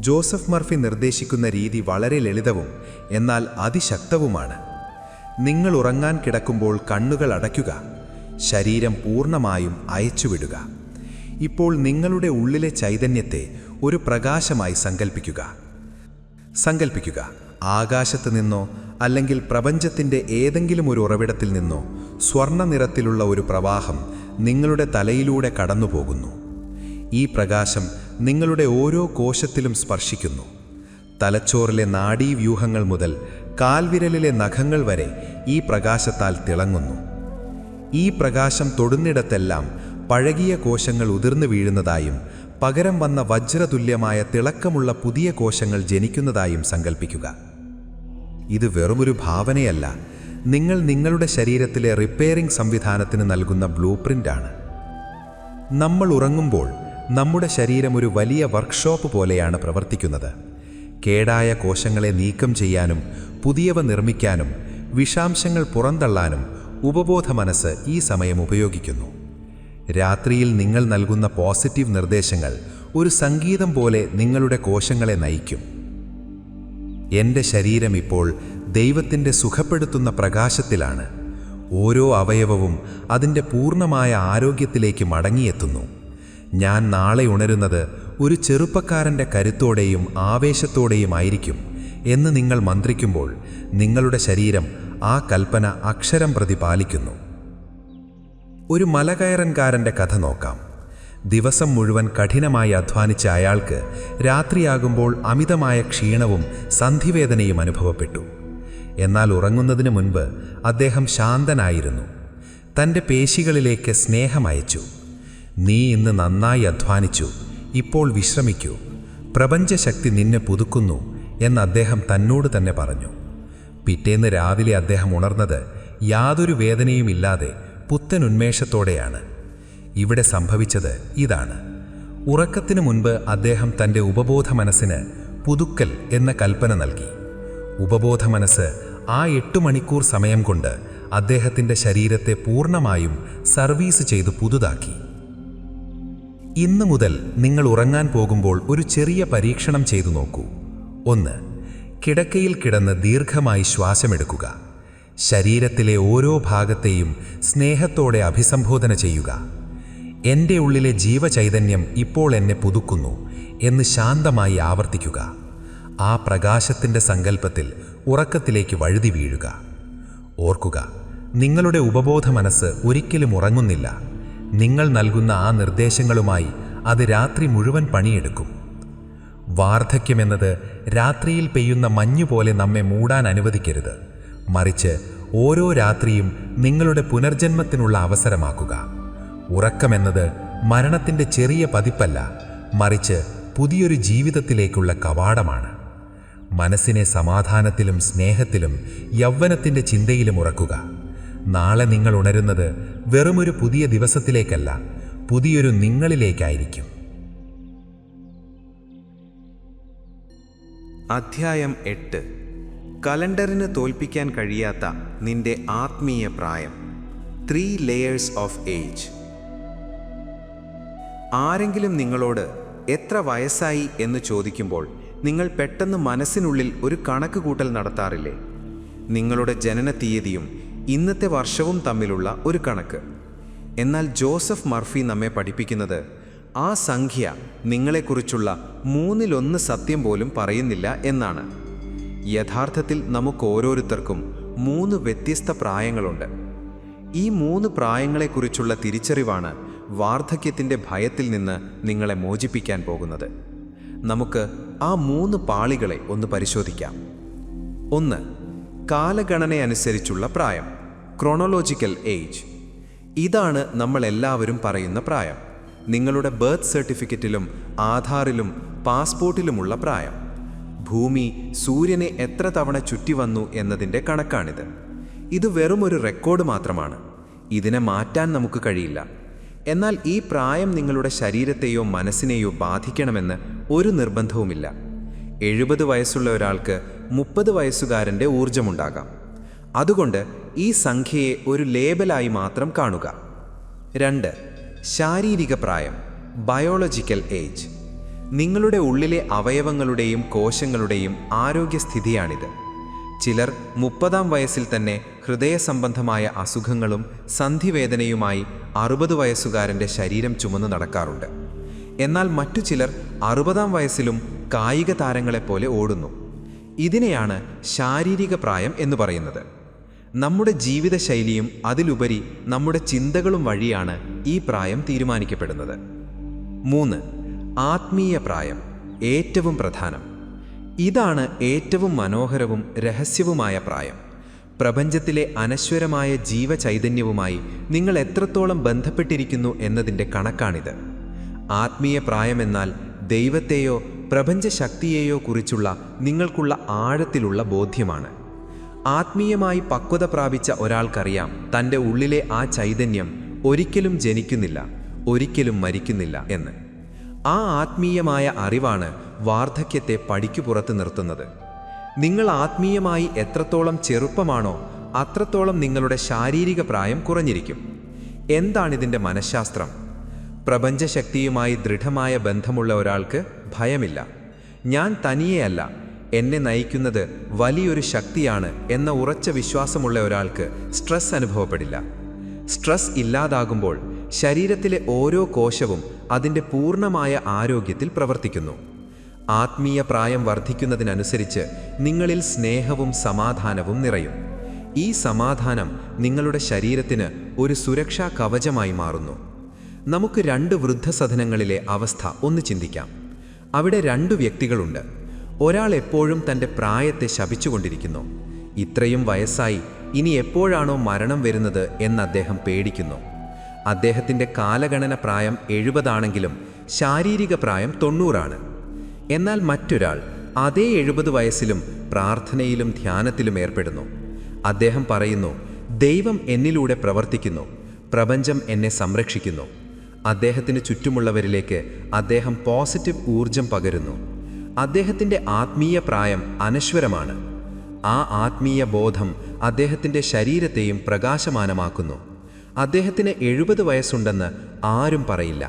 ജോസഫ് മർഫി നിർദ്ദേശിക്കുന്ന രീതി വളരെ ലളിതവും എന്നാൽ അതിശക്തവുമാണ്. നിങ്ങൾ ഉറങ്ങാൻ കിടക്കുമ്പോൾ കണ്ണുകൾ അടയ്ക്കുക, ശരീരം പൂർണ്ണമായും അയച്ചുവിടുക. ഇപ്പോൾ നിങ്ങളുടെ ഉള്ളിലെ ചൈതന്യത്തെ ഒരു പ്രകാശമായി സങ്കൽപ്പിക്കുക. ആകാശത്ത് നിന്നോ അല്ലെങ്കിൽ പ്രപഞ്ചത്തിൻ്റെ ഏതെങ്കിലും ഒരു ഉറവിടത്തിൽ നിന്നോ സ്വർണ്ണ നിറത്തിലുള്ള ഒരു പ്രവാഹം നിങ്ങളുടെ തലയിലൂടെ കടന്നുപോകുന്നു. ഈ പ്രകാശം നിങ്ങളുടെ ഓരോ കോശത്തിലും സ്പർശിക്കുന്നു. തലച്ചോറിലെ നാഡീവ്യൂഹങ്ങൾ മുതൽ കാൽവിരലിലെ നഖങ്ങൾ വരെ ഈ പ്രകാശത്താൽ തിളങ്ങുന്നു. ഈ പ്രകാശം തൊടുന്നിടത്തെല്ലാം പഴകിയ കോശങ്ങൾ ഉതിർന്നു വീഴുന്നതായും പകരം വന്ന വജ്രതുല്യമായ തിളക്കമുള്ള പുതിയ കോശങ്ങൾ ജനിക്കുന്നതായും സങ്കൽപ്പിക്കുക. ഇത് വെറുമൊരു ഭാവനയല്ല, നിങ്ങൾ നിങ്ങളുടെ ശരീരത്തിലെ റിപ്പയറിംഗ് സംവിധാനത്തിന് നൽകുന്ന ബ്ലൂ പ്രിൻ്റാണ്. നമ്മൾ ഉറങ്ങുമ്പോൾ നമ്മുടെ ശരീരം ഒരു വലിയ വർക്ക്ഷോപ്പ് പോലെയാണ് പ്രവർത്തിക്കുന്നത്. കേടായ കോശങ്ങളെ നീക്കം ചെയ്യാനും പുതിയവ നിർമ്മിക്കാനും വിഷാംശങ്ങൾ പുറന്തള്ളാനും ഉപബോധ മനസ്സ് ഈ സമയം ഉപയോഗിക്കുന്നു. രാത്രിയിൽ നിങ്ങൾ നൽകുന്ന പോസിറ്റീവ് നിർദ്ദേശങ്ങൾ ഒരു സംഗീതം പോലെ നിങ്ങളുടെ കോശങ്ങളെ നയിക്കും. എൻ്റെ ശരീരം ഇപ്പോൾ ദൈവത്തിൻ്റെ സുഖപ്പെടുത്തുന്ന പ്രകാശത്തിലാണ്. ഓരോ അവയവവും അതിൻ്റെ പൂർണ്ണമായ ആരോഗ്യത്തിലേക്ക് മടങ്ങിയെത്തുന്നു. ഞാൻ നാളെ ഉണരുന്നത് ഒരു ചെറുപ്പക്കാരൻ്റെ കരുത്തോടെയും ആവേശത്തോടെയും ആയിരിക്കും എന്ന് നിങ്ങൾ മന്ത്രിക്കുമ്പോൾ നിങ്ങളുടെ ശരീരം ആ കൽപ്പന അക്ഷരം പ്രതി പാലിക്കുന്നു. ഒരു മലകയറൻകാരൻ്റെ കഥ നോക്കാം. ദിവസം മുഴുവൻ കഠിനമായി അധ്വാനിച്ച അയാൾക്ക് രാത്രിയാകുമ്പോൾ അമിതമായ ക്ഷീണവും സന്ധിവേദനയും അനുഭവപ്പെട്ടു. എന്നാൽ ഉറങ്ങുന്നതിന് മുൻപ് അദ്ദേഹം ശാന്തനായിരുന്നു. തൻ്റെ പേശികളിലേക്ക് സ്നേഹമയച്ചു. നീ ഇന്ന് നന്നായി അധ്വാനിച്ചു, ഇപ്പോൾ വിശ്രമിക്കൂ, പ്രപഞ്ചശക്തി നിന്നെ പുതുക്കുന്നു എന്ന് അദ്ദേഹം തന്നോട് തന്നെ പറഞ്ഞു. പിറ്റേന്ന് രാവിലെ അദ്ദേഹം ഉണർന്നത് യാതൊരു വേദനയുമില്ലാതെ പുത്തൻ ഉന്മേഷത്തോടെയാണ്. ഇവിടെ സംഭവിച്ചത് ഇതാണ്. ഉറക്കത്തിനു മുൻപ് അദ്ദേഹം തൻ്റെ ഉപബോധ മനസ്സിന് പുതുക്കൽ എന്ന കൽപ്പന നൽകി. ഉപബോധ മനസ്സ് ആ 8 മണിക്കൂർ സമയം കൊണ്ട് അദ്ദേഹത്തിൻ്റെ ശരീരത്തെ പൂർണ്ണമായും സർവീസ് ചെയ്ത് പുതുതാക്കി. ഇന്നു മുതൽ നിങ്ങൾ ഉറങ്ങാൻ പോകുമ്പോൾ ഒരു ചെറിയ പരീക്ഷണം ചെയ്തു നോക്കൂ. 1. കിടക്കയിൽ കിടന്ന് ദീർഘമായി ശ്വാസമെടുക്കുക. ശരീരത്തിലെ ഓരോ ഭാഗത്തെയും സ്നേഹത്തോടെ അഭിസംബോധന ചെയ്യുക. എൻ്റെ ഉള്ളിലെ ജീവചൈതന്യം ഇപ്പോൾ എന്നെ പുതുക്കുന്നു എന്ന് ശാന്തമായി ആവർത്തിക്കുക. ആ പ്രകാശത്തിൻ്റെ സങ്കല്പത്തിൽ ഉറക്കത്തിലേക്ക് വഴുതി വീഴുക. ഓർക്കുക, നിങ്ങളുടെ ഉപബോധ മനസ്സ് ഒരിക്കലും ഉറങ്ങുന്നില്ല. നിങ്ങൾ നൽകുന്ന ആ നിർദ്ദേശങ്ങളുമായി അത് രാത്രി മുഴുവൻ പണിയെടുക്കും. വാർദ്ധക്യമെന്നത് രാത്രിയിൽ പെയ്യുന്ന മഞ്ഞുപോലെ നമ്മെ മൂടാൻ അനുവദിക്കരുത്. മറിച്ച് ഓരോ രാത്രിയും നിങ്ങളുടെ പുനർജന്മത്തിനുള്ള അവസരമാക്കുക. ഉറക്കമെന്നത് മരണത്തിൻ്റെ ചെറിയ പതിപ്പല്ല, മറിച്ച് പുതിയൊരു ജീവിതത്തിലേക്കുള്ള കവാടമാണ്. മനസ്സിനെ സമാധാനത്തിലും സ്നേഹത്തിലും യൗവനത്തിൻ്റെ ചിന്തയിലും ഉറക്കുക. നാളെ നിങ്ങൾ ഉണരുന്നത് വെറുമൊരു പുതിയ ദിവസത്തിലേക്കല്ല, പുതിയൊരു നിങ്ങളിലേക്കായിരിക്കും. അധ്യായം 8. കലണ്ടറിന് തോൽപ്പിക്കാൻ കഴിയാത്ത നിന്റെ ആത്മീയ പ്രായം. 3 layers ഓഫ് ഏജ്. ആരെങ്കിലും നിങ്ങളോട് എത്ര വയസ്സായി എന്ന് ചോദിക്കുമ്പോൾ നിങ്ങൾ പെട്ടെന്ന് മനസ്സിനുള്ളിൽ ഒരു കണക്ക് കൂട്ടൽ നടത്താറില്ലേ? നിങ്ങളുടെ ജനന തീയതിയും ഇന്നത്തെ വർഷവും തമ്മിലുള്ള ഒരു കണക്ക്. എന്നാൽ ജോസഫ് മർഫി നമ്മെ പഠിപ്പിക്കുന്നത് ആ സംഖ്യ നിങ്ങളെക്കുറിച്ചുള്ള 1/3 സത്യം പോലും പറയുന്നില്ല എന്നാണ്. യഥാർത്ഥത്തിൽ നമുക്ക് ഓരോരുത്തർക്കും 3 വ്യത്യസ്ത പ്രായങ്ങളുണ്ട്. ഈ 3 പ്രായങ്ങളെക്കുറിച്ചുള്ള തിരിച്ചറിവാണ് വാർദ്ധക്യത്തിൻ്റെ ഭയത്തിൽ നിന്ന് നിങ്ങളെ മോചിപ്പിക്കാൻ പോകുന്നത്. നമുക്ക് ആ 3 പാളികളെ ഒന്ന് പരിശോധിക്കാം. 1. കാലഗണനയനുസരിച്ചുള്ള പ്രായം, ക്രോണോളജിക്കൽ ഏജ്. ഇതാണ് നമ്മളെല്ലാവരും പറയുന്ന പ്രായം. നിങ്ങളുടെ ബർത്ത് സർട്ടിഫിക്കറ്റിലും ആധാറിലും പാസ്പോർട്ടിലുമുള്ള പ്രായം. ഭൂമി സൂര്യനെ എത്ര തവണ ചുറ്റി വന്നു എന്നതിൻ്റെ കണക്കാണിത്. ഇത് വെറുമൊരു റെക്കോർഡ് മാത്രമാണ്. ഇതിനെ മാറ്റാൻ നമുക്ക് കഴിയില്ല. എന്നാൽ ഈ പ്രായം നിങ്ങളുടെ ശരീരത്തെയോ മനസ്സിനെയോ ബാധിക്കണമെന്ന് ഒരു നിർബന്ധവുമില്ല. 70 വയസ്സുള്ള ഒരാൾക്ക് 30 വയസ്സുകാരൻ്റെ ഊർജമുണ്ടാകാം. അതുകൊണ്ട് ഈ സംഖ്യയെ ഒരു ലേബലായി മാത്രം കാണുക. 2. ശാരീരിക പ്രായം, ബയോളജിക്കൽ ഏജ്. നിങ്ങളുടെ ഉള്ളിലെ അവയവങ്ങളുടെയും കോശങ്ങളുടെയും ആരോഗ്യസ്ഥിതിയാണിത്. ചിലർ 30-ാം വയസ്സിൽ തന്നെ ഹൃദയ സംബന്ധമായ അസുഖങ്ങളും സന്ധിവേദനയുമായി 60 വയസ്സുകാരൻ്റെ ശരീരം ചുമന്നു നടക്കാറുണ്ട്. എന്നാൽ മറ്റു ചിലർ 60-ാം വയസ്സിലും കായിക താരങ്ങളെപ്പോലെ ഓടുന്നു. ഇതിനെയാണ് ശാരീരിക പ്രായം എന്ന് പറയുന്നത്. നമ്മുടെ ജീവിതശൈലിയും അതിലുപരി നമ്മുടെ ചിന്തകളും വഴിയാണ് ഈ പ്രായം തീരുമാനിക്കപ്പെടുന്നത്. 3. ആത്മീയ പ്രായം, ഏറ്റവും പ്രധാനം. ഇതാണ് ഏറ്റവും മനോഹരവും രഹസ്യവുമായ പ്രായം. പ്രപഞ്ചത്തിലെ അനശ്വരമായ ജീവചൈതന്യവുമായി നിങ്ങൾ എത്രത്തോളം ബന്ധപ്പെട്ടിരിക്കുന്നു എന്നതിൻ്റെ കണക്കാണിത്. ആത്മീയ പ്രായമെന്നാൽ ദൈവത്തെയോ പ്രപഞ്ചശക്തിയെയോ കുറിച്ചുള്ള നിങ്ങൾക്കുള്ള ആഴത്തിലുള്ള ബോധ്യമാണ്. ആത്മീയമായി പക്വത പ്രാപിച്ച ഒരാൾക്കറിയാം തൻ്റെ ഉള്ളിലെ ആ ചൈതന്യം ഒരിക്കലും ജനിക്കുന്നില്ല, ഒരിക്കലും മരിക്കുന്നില്ല എന്ന്. ആ ആത്മീയമായ അറിവാണ് വാർദ്ധക്യത്തെ പടിക്കു പുറത്ത് നിർത്തുന്നത്. നിങ്ങൾ ആത്മീയമായി എത്രത്തോളം ചെറുപ്പമാണോ അത്രത്തോളം നിങ്ങളുടെ ശാരീരിക പ്രായം കുറഞ്ഞിരിക്കും. എന്താണിതിൻ്റെ മനഃശാസ്ത്രം? പ്രപഞ്ചശക്തിയുമായി ദൃഢമായ ബന്ധമുള്ള ഒരാൾക്ക് ഭയമില്ല. ഞാൻ തനിയെയല്ല, എന്നെ നയിക്കുന്നത് വലിയൊരു ശക്തിയാണ് എന്ന ഉറച്ച വിശ്വാസമുള്ള ഒരാൾക്ക് സ്ട്രെസ് അനുഭവപ്പെടില്ല. സ്ട്രെസ് ഇല്ലാതാകുമ്പോൾ ശരീരത്തിലെ ഓരോ കോശവും അതിൻ്റെ പൂർണ്ണമായ ആരോഗ്യത്തിൽ പ്രവർത്തിക്കുന്നു. ആത്മീയ പ്രായം വർദ്ധിക്കുന്നതിനനുസരിച്ച് നിങ്ങളിൽ സ്നേഹവും സമാധാനവും നിറയും. ഈ സമാധാനം നിങ്ങളുടെ ശരീരത്തിന് ഒരു സുരക്ഷാ കവചമായി മാറുന്നു. നമുക്ക് 2 വൃദ്ധസദനങ്ങളിലെ അവസ്ഥ ഒന്ന് ചിന്തിക്കാം. അവിടെ 2 വ്യക്തികളുണ്ട്. ഒരാൾ എപ്പോഴും തൻ്റെ പ്രായത്തെ ശപിച്ചുകൊണ്ടിരിക്കുന്നു. ഇത്രയും വയസ്സായി ഇനി എപ്പോഴാണോ മരണം വരുന്നത് എന്ന് അദ്ദേഹം പേടിക്കുന്നു. അദ്ദേഹത്തിൻ്റെ കാലഗണന പ്രായം 70 ആണെങ്കിലും ശാരീരിക പ്രായം 90 ആണ്. എന്നാൽ മറ്റൊരാൾ അതേ 70 വയസ്സിലും പ്രാർത്ഥനയിലും ധ്യാനത്തിലും ഏർപ്പെടുന്നു. അദ്ദേഹം പറയുന്നു, ദൈവം എന്നിലൂടെ പ്രവർത്തിക്കുന്നു, പ്രപഞ്ചം എന്നെ സംരക്ഷിക്കുന്നു. അദ്ദേഹത്തിന് ചുറ്റുമുള്ളവരിലേക്ക് അദ്ദേഹം പോസിറ്റീവ് ഊർജം പകരുന്നു. അദ്ദേഹത്തിൻ്റെ ആത്മീയ പ്രായം അനശ്വരമാണ്. ആ ആത്മീയ ബോധം അദ്ദേഹത്തിൻ്റെ ശരീരത്തെയും പ്രകാശമാനമാക്കുന്നു. അദ്ദേഹത്തിന് 70 വയസ്സുണ്ടെന്ന് ആരും പറയില്ല.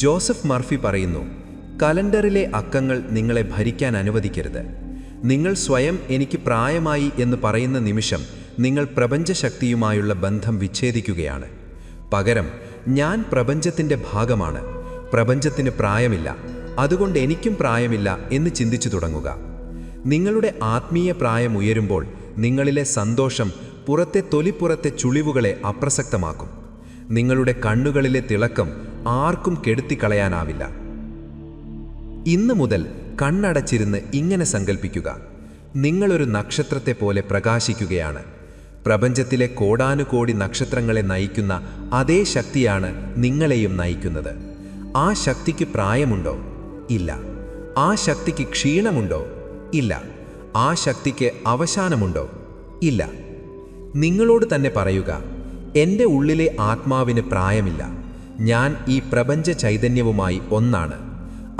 ജോസഫ് മർഫി പറയുന്നു, കലണ്ടറിലെ അക്കങ്ങൾ നിങ്ങളെ ഭരിക്കാൻ അനുവദിക്കരുത്. നിങ്ങൾ സ്വയം എനിക്ക് പ്രായമായി എന്ന് പറയുന്ന നിമിഷം നിങ്ങൾ പ്രപഞ്ചശക്തിയുമായുള്ള ബന്ധം വിച്ഛേദിക്കുകയാണ്. പകരം ഞാൻ പ്രപഞ്ചത്തിൻ്റെ ഭാഗമാണ്, പ്രപഞ്ചത്തിന് പ്രായമില്ല, അതുകൊണ്ട് എനിക്കും പ്രായമില്ല എന്ന് ചിന്തിച്ചു തുടങ്ങുക. നിങ്ങളുടെ ആത്മീയ പ്രായം ഉയരുമ്പോൾ നിങ്ങളിലെ സന്തോഷം പുറത്തെ തൊലിപ്പുറത്തെ ചുളിവുകളെ അപ്രസക്തമാക്കും. നിങ്ങളുടെ കണ്ണുകളിലെ തിളക്കം ആർക്കും കെടുത്തിക്കളയാനാവില്ല. ഇന്നു മുതൽ കണ്ണടച്ചിരുന്ന് ഇങ്ങനെ സങ്കൽപ്പിക്കുക: നിങ്ങളൊരു നക്ഷത്രത്തെ പോലെ പ്രകാശിക്കുകയാണ്. പ്രപഞ്ചത്തിലെ കോടാനുകോടി നക്ഷത്രങ്ങളെ നയിക്കുന്ന അതേ ശക്തിയാണ് നിങ്ങളെയും നയിക്കുന്നത്. ആ ശക്തിക്ക് പ്രായമുണ്ടോ? ഇല്ല. ആ ശക്തിക്ക് ക്ഷീണമുണ്ടോ? ഇല്ല. ആ ശക്തിക്ക് അവസാനമുണ്ടോ? ഇല്ല. നിങ്ങളോട് തന്നെ പറയുക: എൻ്റെ ഉള്ളിലെ ആത്മാവിന് പ്രായമില്ല. ഞാൻ ഈ പ്രപഞ്ച ചൈതന്യവുമായി ഒന്നാണ്.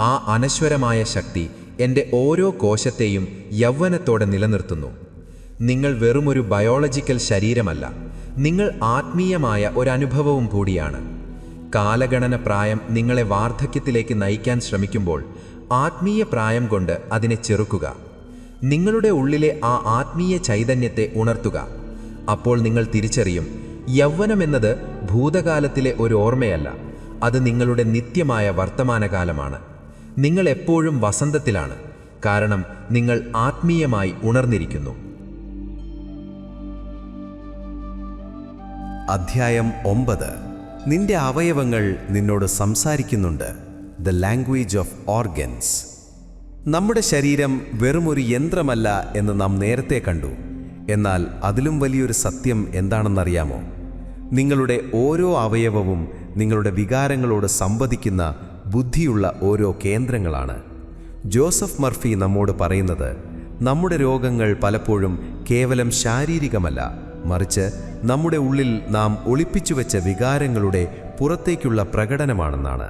ആ അനശ്വരമായ ശക്തി എൻ്റെ ഓരോ കോശത്തെയും യൗവനത്തോടെ നിലനിർത്തുന്നു. നിങ്ങൾ വെറുമൊരു ബയോളജിക്കൽ ശരീരമല്ല, നിങ്ങൾ ആത്മീയമായ ഒരനുഭവവും കൂടിയാണ്. കാലഗണന പ്രായം നിങ്ങളെ വാർദ്ധക്യത്തിലേക്ക് നയിക്കാൻ ശ്രമിക്കുമ്പോൾ ആത്മീയ പ്രായം കൊണ്ട് അതിനെ ചെറുക്കുക. നിങ്ങളുടെ ഉള്ളിലെ ആ ആത്മീയ ചൈതന്യത്തെ ഉണർത്തുക. അപ്പോൾ നിങ്ങൾ തിരിച്ചറിയും, യൗവനമെന്നത് ഭൂതകാലത്തിലെ ഒരു ഓർമ്മയല്ല, അത് നിങ്ങളുടെ നിത്യമായ വർത്തമാനകാലമാണ്. നിങ്ങൾ എപ്പോഴും വസന്തത്തിലാണ്, കാരണം നിങ്ങൾ ആത്മീയമായി ഉണർന്നിരിക്കുന്നു. അധ്യായം 9. നിന്റെ അവയവങ്ങൾ നിന്നോട് സംസാരിക്കുന്നുണ്ട്. The language of organs. നമ്മുടെ ശരീരം വെറുമൊരു യന്ത്രമല്ല എന്ന് നാം നേരത്തെ കണ്ടു. എന്നാൽ അതിലും വലിയൊരു സത്യം എന്താണെന്നറിയാമോ? നിങ്ങളുടെ ഓരോ അവയവവും നിങ്ങളുടെ വികാരങ്ങളോട് സംവദിക്കുന്ന ബുദ്ധിയുള്ള ഓരോ കേന്ദ്രങ്ങളാണ്. ജോസഫ് മർഫി നമ്മോട് പറയുന്നത്, നമ്മുടെ രോഗങ്ങൾ പലപ്പോഴും കേവലം ശാരീരികമല്ല, മറിച്ച് നമ്മുടെ ഉള്ളിൽ നാം ഒളിപ്പിച്ചു വെച്ച വികാരങ്ങളുടെ പുറത്തേക്കുള്ള പ്രകടനമാണെന്നാണ്.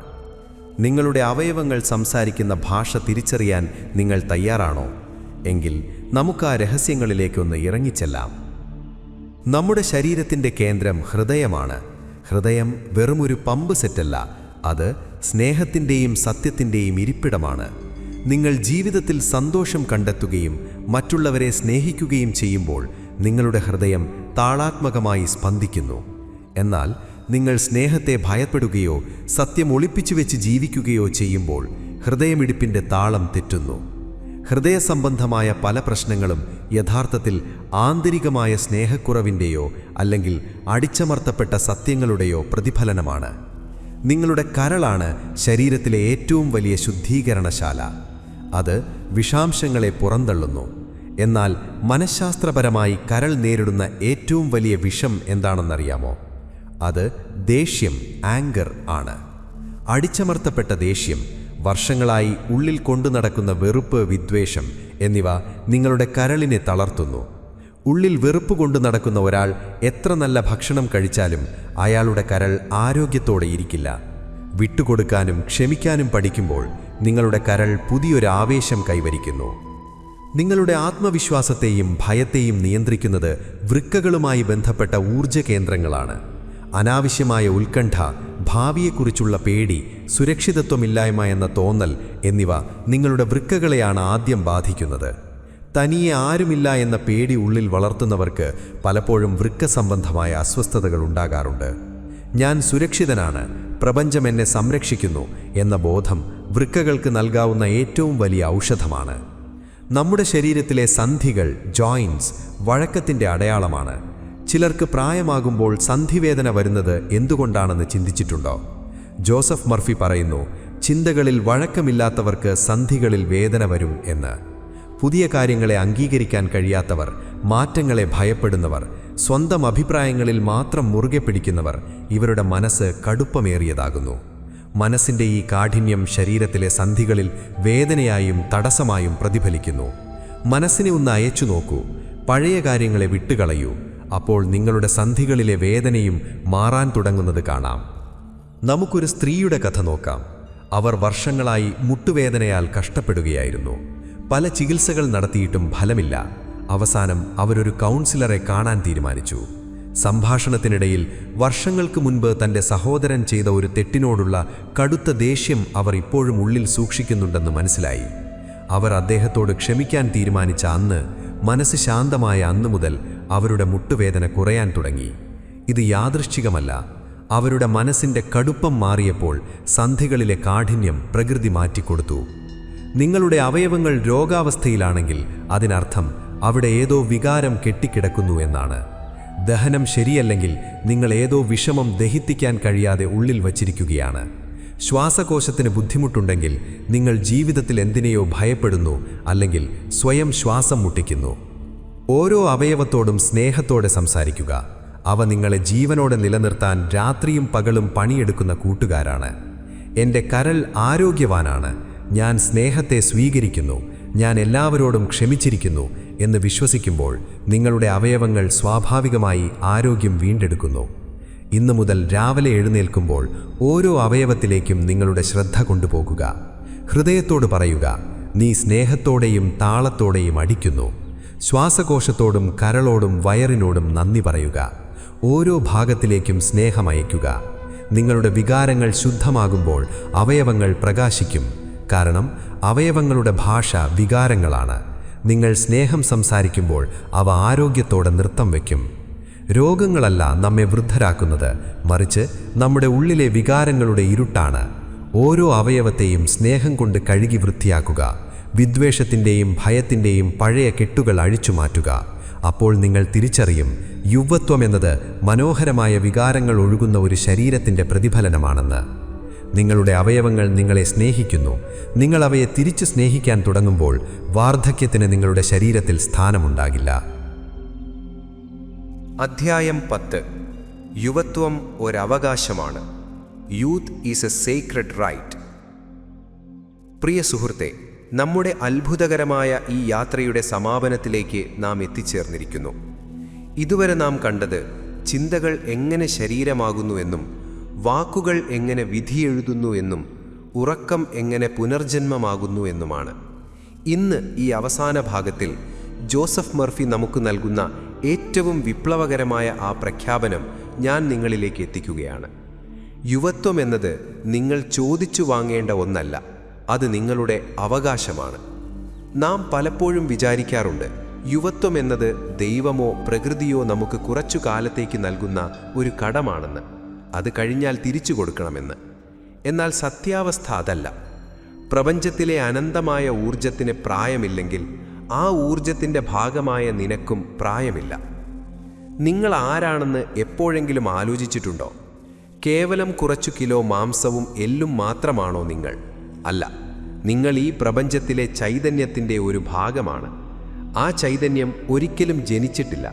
നിങ്ങളുടെ അവയവങ്ങൾ സംസാരിക്കുന്ന ഭാഷ തിരിച്ചറിയാൻ നിങ്ങൾ തയ്യാറാണോ? എങ്കിൽ നമുക്ക് ആ രഹസ്യങ്ങളിലേക്കൊന്ന് ഇറങ്ങിച്ചെല്ലാം. നമ്മുടെ ശരീരത്തിൻ്റെ കേന്ദ്രം ഹൃദയമാണ്. ഹൃദയം വെറുമൊരു പമ്പ് സെറ്റല്ല, അത് സ്നേഹത്തിൻ്റെയും സത്യത്തിൻ്റെയും ഇരിപ്പിടമാണ്. നിങ്ങൾ ജീവിതത്തിൽ സന്തോഷം കണ്ടെത്തുകയും മറ്റുള്ളവരെ സ്നേഹിക്കുകയും ചെയ്യുമ്പോൾ നിങ്ങളുടെ ഹൃദയം താളാത്മകമായി സ്പന്ദിക്കുന്നു. എന്നാൽ നിങ്ങൾ സ്നേഹത്തെ ഭയപ്പെടുകയോ സത്യം ഒളിപ്പിച്ചു വെച്ച് ജീവിക്കുകയോ ചെയ്യുമ്പോൾ ഹൃദയമിടിപ്പിൻ്റെ താളം തെറ്റുന്നു. ഹൃദയ സംബന്ധമായ പല പ്രശ്നങ്ങളും യഥാർത്ഥത്തിൽ ആന്തരികമായ സ്നേഹക്കുറവിൻ്റെയോ അല്ലെങ്കിൽ അടിച്ചമർത്തപ്പെട്ട സത്യങ്ങളുടെയോ പ്രതിഫലനമാണ്. നിങ്ങളുടെ കരളാണ് ശരീരത്തിലെ ഏറ്റവും വലിയ ശുദ്ധീകരണശാല. അത് വിഷാംശങ്ങളെ പുറന്തള്ളുന്നു. എന്നാൽ മനഃശാസ്ത്രപരമായി കരൾ നേരിടുന്ന ഏറ്റവും വലിയ വിഷം എന്താണെന്നറിയാമോ? അത് ദേഷ്യം, ആങ്കർ ആണ്. അടിച്ചമർത്തപ്പെട്ട ദേഷ്യം, വർഷങ്ങളായി ഉള്ളിൽ കൊണ്ടു നടക്കുന്ന വെറുപ്പ്, വിദ്വേഷം എന്നിവ നിങ്ങളുടെ കരളിനെ തളർത്തുന്നു. ഉള്ളിൽ വെറുപ്പ് കൊണ്ടു നടക്കുന്ന ഒരാൾ എത്ര നല്ല ഭക്ഷണം കഴിച്ചാലും അയാളുടെ കരൾ ആരോഗ്യത്തോടെ ഇരിക്കില്ല. വിട്ടുകൊടുക്കാനും ക്ഷമിക്കാനും പഠിക്കുമ്പോൾ നിങ്ങളുടെ കരൾ പുതിയൊരു ആവേശം കൈവരിക്കുന്നു. നിങ്ങളുടെ ആത്മവിശ്വാസത്തെയും ഭയത്തെയും നിയന്ത്രിക്കുന്നത് വൃക്കകളുമായി ബന്ധപ്പെട്ട ഊർജ്ജ കേന്ദ്രങ്ങളാണ്. അനാവശ്യമായ ഉത്കണ്ഠ, ഭാവിയെക്കുറിച്ചുള്ള പേടി, സുരക്ഷിതത്വമില്ലായ്മ എന്ന തോന്നൽ എന്നിവ നിങ്ങളുടെ വൃക്കകളെയാണ് ആദ്യം ബാധിക്കുന്നത്. തനിയെ ആരുമില്ല എന്ന പേടി ഉള്ളിൽ വളർത്തുന്നവർക്ക് പലപ്പോഴും വൃക്ക സംബന്ധമായ അസ്വസ്ഥതകൾ ഉണ്ടാകാറുണ്ട്. ഞാൻ സുരക്ഷിതനാണ്, പ്രപഞ്ചം എന്നെ സംരക്ഷിക്കുന്നു എന്ന ബോധം വൃക്കകൾക്ക് നൽകാവുന്ന ഏറ്റവും വലിയ ഔഷധമാണ്. നമ്മുടെ ശരീരത്തിലെ സന്ധികൾ, ജോയിൻറ്റ്സ്, വഴക്കത്തിൻ്റെ അടയാളമാണ്. ചിലർക്ക് പ്രായമാകുമ്പോൾ സന്ധിവേദന വരുന്നത് എന്തുകൊണ്ടാണെന്ന് ചിന്തിച്ചിട്ടുണ്ടോ? ജോസഫ് മർഫി പറയുന്നു, ചിന്തകളിൽ വഴക്കമില്ലാത്തവർക്ക് സന്ധികളിൽ വേദന വരും എന്ന്. പുതിയ കാര്യങ്ങളെ അംഗീകരിക്കാൻ കഴിയാത്തവർ, മാറ്റങ്ങളെ ഭയപ്പെടുന്നവർ, സ്വന്തം അഭിപ്രായങ്ങളിൽ മാത്രം മുറുകെ പിടിക്കുന്നവർ, ഇവരുടെ മനസ്സ് കടുപ്പമേറിയതാകുന്നു. മനസ്സിൻ്റെ ഈ കാഠിന്യം ശരീരത്തിലെ സന്ധികളിൽ വേദനയായും തടസ്സമായും പ്രതിഫലിക്കുന്നു. മനസ്സിനെ ഒന്ന് അയച്ചു നോക്കൂ, പഴയ കാര്യങ്ങളെ വിട്ടുകളയൂ. അപ്പോൾ നിങ്ങളുടെ സന്ധികളിലെ വേദനയും മാറാൻ തുടങ്ങുന്നത് കാണാം. നമുക്കൊരു സ്ത്രീയുടെ കഥ നോക്കാം. അവർ വർഷങ്ങളായി മുട്ടുവേദനയാൽ കഷ്ടപ്പെടുകയായിരുന്നു. പല ചികിത്സകൾ നടത്തിയിട്ടും ഫലമില്ല. അവസാനം അവരൊരു കൗൺസിലറെ കാണാൻ തീരുമാനിച്ചു. സംഭാഷണത്തിനിടയിൽ വർഷങ്ങൾക്ക് മുൻപ് തൻ്റെ സഹോദരൻ ചെയ്ത ഒരു തെറ്റിനോടുള്ള കടുത്ത ദേഷ്യം അവർ ഇപ്പോഴും ഉള്ളിൽ സൂക്ഷിക്കുന്നുണ്ടെന്ന് മനസ്സിലായി. അവർ അദ്ദേഹത്തോട് ക്ഷമിക്കാൻ തീരുമാനിച്ച അന്ന്, മനസ്സ് ശാന്തമായ അന്നു മുതൽ അവരുടെ മുട്ടുവേദന കുറയാൻ തുടങ്ങി. ഇത് യാദൃശ്ചികമല്ല. അവരുടെ മനസ്സിൻ്റെ കടുപ്പം മാറിയപ്പോൾ സന്ധികളിലെ കാഠിന്യം പ്രകൃതി മാറ്റിക്കൊടുത്തു. നിങ്ങളുടെ അവയവങ്ങൾ രോഗാവസ്ഥയിലാണെങ്കിൽ അതിനർത്ഥം അവിടെ ഏതോ വികാരം കെട്ടിക്കിടക്കുന്നു എന്നാണ്. ദഹനം ശരിയല്ലെങ്കിൽ നിങ്ങൾ ഏതോ വിഷമം ദഹിപ്പിക്കാൻ കഴിയാതെ ഉള്ളിൽ വച്ചിരിക്കുകയാണ്. ശ്വാസകോശത്തിന് ബുദ്ധിമുട്ടുണ്ടെങ്കിൽ നിങ്ങൾ ജീവിതത്തിൽ എന്തിനെയോ ഭയപ്പെടുന്നു, അല്ലെങ്കിൽ സ്വയം ശ്വാസം മുട്ടിക്കുന്നു. ഓരോ അവയവത്തോടും സ്നേഹത്തോടെ സംസാരിക്കുക. അവ നിങ്ങളെ ജീവനോടെ നിലനിർത്താൻ രാത്രിയും പകലും പണിയെടുക്കുന്ന കൂട്ടുകാരാണ്. എൻ്റെ കരൾ ആരോഗ്യവാനാണ്, ഞാൻ സ്നേഹത്തെ സ്വീകരിക്കുന്നു, ഞാൻ എല്ലാവരോടും ക്ഷമിച്ചിരിക്കുന്നു എന്ന് വിശ്വസിക്കുമ്പോൾ നിങ്ങളുടെ അവയവങ്ങൾ സ്വാഭാവികമായി ആരോഗ്യം വീണ്ടെടുക്കുന്നു. ഇന്നു മുതൽ രാവിലെ എഴുന്നേൽക്കുമ്പോൾ ഓരോ അവയവത്തിലേക്കും നിങ്ങളുടെ ശ്രദ്ധ കൊണ്ടുപോകുക. ഹൃദയത്തോട് പറയുക, നീ സ്നേഹത്തോടെയും താളത്തോടെയും അടിക്കുന്നു. ശ്വാസകോശത്തോടും കരളോടും വയറിനോടും നന്ദി പറയുക. ഓരോ ഭാഗത്തിലേക്കും സ്നേഹമയക്കുക. നിങ്ങളുടെ വികാരങ്ങൾ ശുദ്ധമാകുമ്പോൾ അവയവങ്ങൾ പ്രകാശിക്കും. കാരണം അവയവങ്ങളുടെ ഭാഷ വികാരങ്ങളാണ്. നിങ്ങൾ സ്നേഹം സംസാരിക്കുമ്പോൾ അവ ആരോഗ്യത്തോടെ നൃത്തം വയ്ക്കും. രോഗങ്ങളല്ല നമ്മെ വൃദ്ധരാക്കുന്നത്, മറിച്ച് നമ്മുടെ ഉള്ളിലെ വികാരങ്ങളുടെ ഇരുട്ടാണ്. ഓരോ അവയവത്തെയും സ്നേഹം കൊണ്ട് കഴുകി വൃത്തിയാക്കുക. വിദ്വേഷത്തിൻ്റെയും ഭയത്തിൻ്റെയും പഴയ കെട്ടുകൾ അഴിച്ചുമാറ്റുക. അപ്പോൾ നിങ്ങൾ തിരിച്ചറിയും, യുവത്വം എന്നത് മനോഹരമായ വികാരങ്ങൾ ഒഴുകുന്ന ഒരു ശരീരത്തിൻ്റെ പ്രതിഫലനമാണെന്ന്. നിങ്ങളുടെ അവയവങ്ങൾ നിങ്ങളെ സ്നേഹിക്കുന്നു. നിങ്ങൾ അവയെ തിരിച്ചു സ്നേഹിക്കാൻ തുടങ്ങുമ്പോൾ വാർദ്ധക്യത്തിന് നിങ്ങളുടെ ശരീരത്തിൽ സ്ഥാനമുണ്ടാകില്ല. അധ്യായം 10. യുവത്വം ഒരവകാശമാണ്. Youth is a sacred right. പ്രിയ സുഹൃത്തെ, നമ്മുടെ അത്ഭുതകരമായ ഈ യാത്രയുടെ സമാപനത്തിലേക്ക് നാം എത്തിച്ചേർന്നിരിക്കുന്നു. ഇതുവരെ നാം കണ്ടത് ചിന്തകൾ എങ്ങനെ ശരീരമാകുന്നുവെന്നും വാക്കുകൾ എങ്ങനെ വിധിയെഴുതുന്നു എന്നും ഉറക്കം എങ്ങനെ പുനർജന്മമാകുന്നു എന്നുമാണ്. ഇന്ന് ഈ അവസാന ഭാഗത്തിൽ ജോസഫ് മർഫി നമുക്ക് നൽകുന്ന ഏറ്റവും വിപ്ലവകരമായ ആ പ്രഖ്യാപനം ഞാൻ നിങ്ങളിലേക്ക് എത്തിക്കുകയാണ്. യുവത്വം എന്നത് നിങ്ങൾ ചോദിച്ചു വാങ്ങേണ്ട ഒന്നല്ല, അത് നിങ്ങളുടെ അവകാശമാണ്. നാം പലപ്പോഴും വിചാരിക്കാറുണ്ട്, യുവത്വം എന്നത് ദൈവമോ പ്രകൃതിയോ നമുക്ക് കുറച്ചു കാലത്തേക്ക് നൽകുന്ന ഒരു കടമാണെന്ന്, അത് കഴിഞ്ഞാൽ തിരിച്ചു കൊടുക്കണമെന്ന്. എന്നാൽ സത്യാവസ്ഥ അതല്ല. പ്രപഞ്ചത്തിലെ അനന്തമായ ഊർജത്തിന് പ്രായമില്ലെങ്കിൽ ആ ഊർജത്തിൻ്റെ ഭാഗമായ നിനക്കും പ്രായമില്ല. നിങ്ങൾ ആരാണെന്ന് എപ്പോഴെങ്കിലും ആലോചിച്ചിട്ടുണ്ടോ? കേവലം കുറച്ചു കിലോ മാംസവും എല്ലും മാത്രമാണോ നിങ്ങൾ? അല്ല, നിങ്ങൾ ഈ പ്രപഞ്ചത്തിലെ ചൈതന്യത്തിൻ്റെ ഒരു ഭാഗമാണ്. ആ ചൈതന്യം ഒരിക്കലും ജനിച്ചിട്ടില്ല,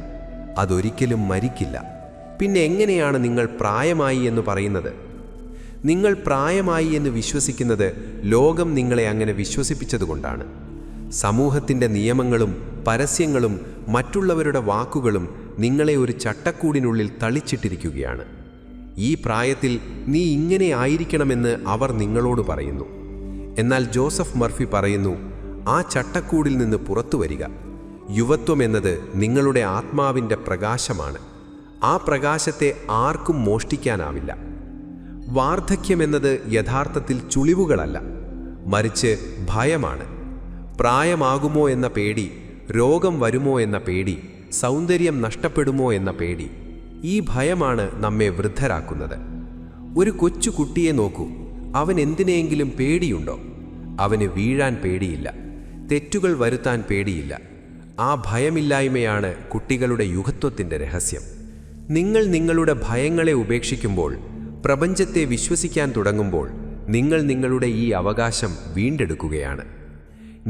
അതൊരിക്കലും മരിക്കില്ല. പിന്നെ എങ്ങനെയാണ് നിങ്ങൾ പ്രായമായി എന്ന് പറയുന്നത്? നിങ്ങൾ പ്രായമായി എന്ന് വിശ്വസിക്കുന്നത് ലോകം നിങ്ങളെ അങ്ങനെ വിശ്വസിപ്പിച്ചതുകൊണ്ടാണ്. സമൂഹത്തിൻ്റെ നിയമങ്ങളും പരസ്യങ്ങളും മറ്റുള്ളവരുടെ വാക്കുകളും നിങ്ങളെ ഒരു ചട്ടക്കൂടിനുള്ളിൽ തളിച്ചിട്ടിരിക്കുകയാണ്. ഈ പ്രായത്തിൽ നീ ഇങ്ങനെ ആയിരിക്കണമെന്ന് അവർ നിങ്ങളോട് പറയുന്നു. എന്നാൽ ജോസഫ് മർഫി പറയുന്നു, ആ ചട്ടക്കൂടിൽ നിന്ന് പുറത്തു വരിക. യുവത്വം എന്നത് നിങ്ങളുടെ ആത്മാവിൻ്റെ പ്രകാശമാണ്. ആ പ്രകാശത്തെ ആർക്കും മോഷ്ടിക്കാനാവില്ല. വാർദ്ധക്യമെന്നത് യഥാർത്ഥത്തിൽ ചുളിവുകളല്ല, മറിച്ച് ഭയമാണ്. പ്രായമാകുമോ എന്ന പേടി, രോഗം വരുമോ എന്ന പേടി, സൗന്ദര്യം നഷ്ടപ്പെടുമോ എന്ന പേടി. ഈ ഭയമാണ് നമ്മെ വൃദ്ധരാക്കുന്നത്. ഒരു കൊച്ചു കുട്ടിയെ നോക്കൂ, അവൻ എന്തിനെങ്കിലും പേടിയുണ്ടോ? അവന് വീഴാൻ പേടിയില്ല, തെറ്റുകൾ വരുത്താൻ പേടിയില്ല. ആ ഭയമില്ലായ്മയാണ് കുട്ടികളുടെ യുവത്വത്തിൻ്റെ രഹസ്യം. നിങ്ങൾ നിങ്ങളുടെ ഭയങ്ങളെ ഉപേക്ഷിക്കുമ്പോൾ, പ്രപഞ്ചത്തെ വിശ്വസിക്കാൻ തുടങ്ങുമ്പോൾ, നിങ്ങൾ നിങ്ങളുടെ ഈ അവകാശം വീണ്ടെടുക്കുകയാണ്.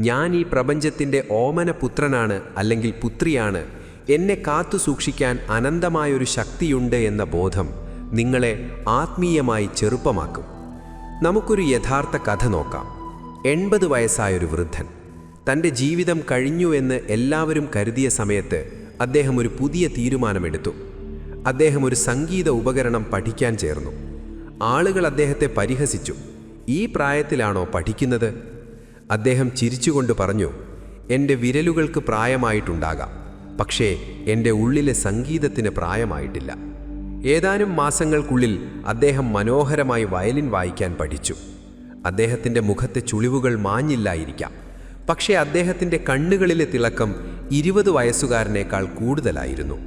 ഞാൻ ഈ പ്രപഞ്ചത്തിൻ്റെ ഓമന പുത്രനാണ് അല്ലെങ്കിൽ പുത്രിയാണ്, എന്നെ കാത്തു സൂക്ഷിക്കാൻ അനന്തമായൊരു ശക്തിയുണ്ട് എന്ന ബോധം നിങ്ങളെ ആത്മീയമായി ചെറുപ്പമാക്കും. നമുക്കൊരു യഥാർത്ഥ കഥ നോക്കാം. 80 വയസ്സായൊരു വൃദ്ധൻ. തൻ്റെ ജീവിതം കഴിഞ്ഞു എന്ന് എല്ലാവരും കരുതിയ സമയത്ത് അദ്ദേഹം ഒരു പുതിയ തീരുമാനമെടുത്തു. അദ്ദേഹം ഒരു സംഗീത ഉപകരണം പഠിക്കാൻ ചേർന്നു. ആളുകൾ അദ്ദേഹത്തെ പരിഹസിച്ചു. ഈ പ്രായത്തിലാണോ പഠിക്കുന്നത്? അദ്ദേഹം ചിരിച്ചുകൊണ്ട് പറഞ്ഞു, എൻ്റെ വിരലുകൾക്ക് പ്രായമായിട്ടുണ്ടാകാം, പക്ഷേ എൻ്റെ ഉള്ളിലെ സംഗീതത്തിന് പ്രായമായിട്ടില്ല. ഏതാനും മാസങ്ങൾക്കുള്ളിൽ അദ്ദേഹം മനോഹരമായി വയലിൻ വായിക്കാൻ പഠിച്ചു. അദ്ദേഹത്തിൻ്റെ മുഖത്തെ ചുളിവുകൾ മാഞ്ഞില്ലായിരിക്കാം, പക്ഷേ അദ്ദേഹത്തിൻ്റെ കണ്ണുകളിലെ തിളക്കം 20 വയസ്സുകാരനേക്കാൾ കൂടുതലായിരുന്നു.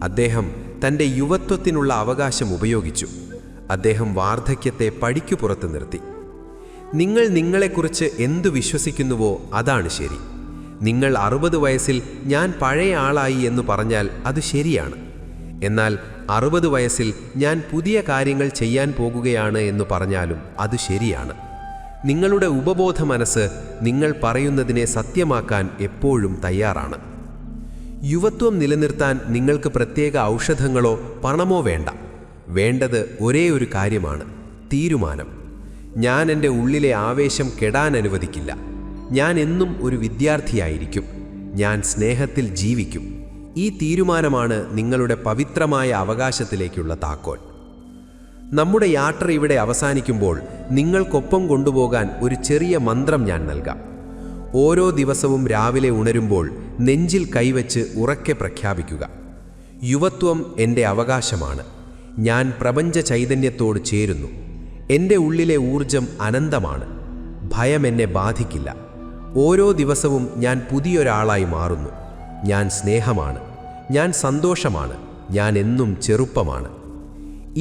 അദ്ദേഹം തൻ്റെ യുവത്വത്തിനുള്ള അവകാശം ഉപയോഗിച്ചു. അദ്ദേഹം വാർദ്ധക്യത്തെ പടിക്കു പുറത്ത് നിർത്തി. നിങ്ങൾ നിങ്ങളെക്കുറിച്ച് എന്തു വിശ്വസിക്കുന്നുവോ അതാണ് ശരി. നിങ്ങൾ 60 വയസ്സിൽ ഞാൻ പഴയ ആളായി എന്ന് പറഞ്ഞാൽ അത് ശരിയാണ്. എന്നാൽ 60 വയസ്സിൽ ഞാൻ പുതിയ കാര്യങ്ങൾ ചെയ്യാൻ പോകുകയാണ് എന്ന് പറഞ്ഞാലും അത് ശരിയാണ്. നിങ്ങളുടെ ഉപബോധ മനസ്സ് നിങ്ങൾ പറയുന്നതിനെ സത്യമാക്കാൻ എപ്പോഴും തയ്യാറാണ്. യുവത്വം നിലനിർത്താൻ നിങ്ങൾക്ക് പ്രത്യേക ഔഷധങ്ങളോ പണമോ വേണ്ട. വേണ്ടത് ഒരേ ഒരു കാര്യമാണ്: തീരുമാനം. ഞാൻ എൻ്റെ ഉള്ളിലെ ആവേശം കെടാൻ അനുവദിക്കില്ല. ഞാൻ എന്നും ഒരു വിദ്യാർത്ഥിയായിരിക്കും. ഞാൻ സ്നേഹത്തിൽ ജീവിക്കും. ഈ തീരുമാനമാണ് നിങ്ങളുടെ പവിത്രമായ അവകാശത്തിലേക്കുള്ള താക്കോൽ. നമ്മുടെ യാത്ര ഇവിടെ അവസാനിക്കുമ്പോൾ നിങ്ങൾക്കൊപ്പം കൊണ്ടുപോകാൻ ഒരു ചെറിയ മന്ത്രം ഞാൻ നൽകാം. ഓരോ ദിവസവും രാവിലെ ഉണരുമ്പോൾ നെഞ്ചിൽ കൈവച്ച് ഉറക്കെ പ്രഖ്യാപിക്കുക: യുവത്വം എൻ്റെ അവകാശമാണ്. ഞാൻ പ്രപഞ്ച ചൈതന്യത്തോട് ചേരുന്നു. എൻ്റെ ഉള്ളിലെ ഊർജം അനന്തമാണ്. ഭയം എന്നെ ബാധിക്കില്ല. ഓരോ ദിവസവും ഞാൻ പുതിയൊരാളായി മാറുന്നു. ഞാൻ സ്നേഹമാണ്. ഞാൻ സന്തോഷമാണ്. ഞാൻ എന്നും ചെറുപ്പമാണ്.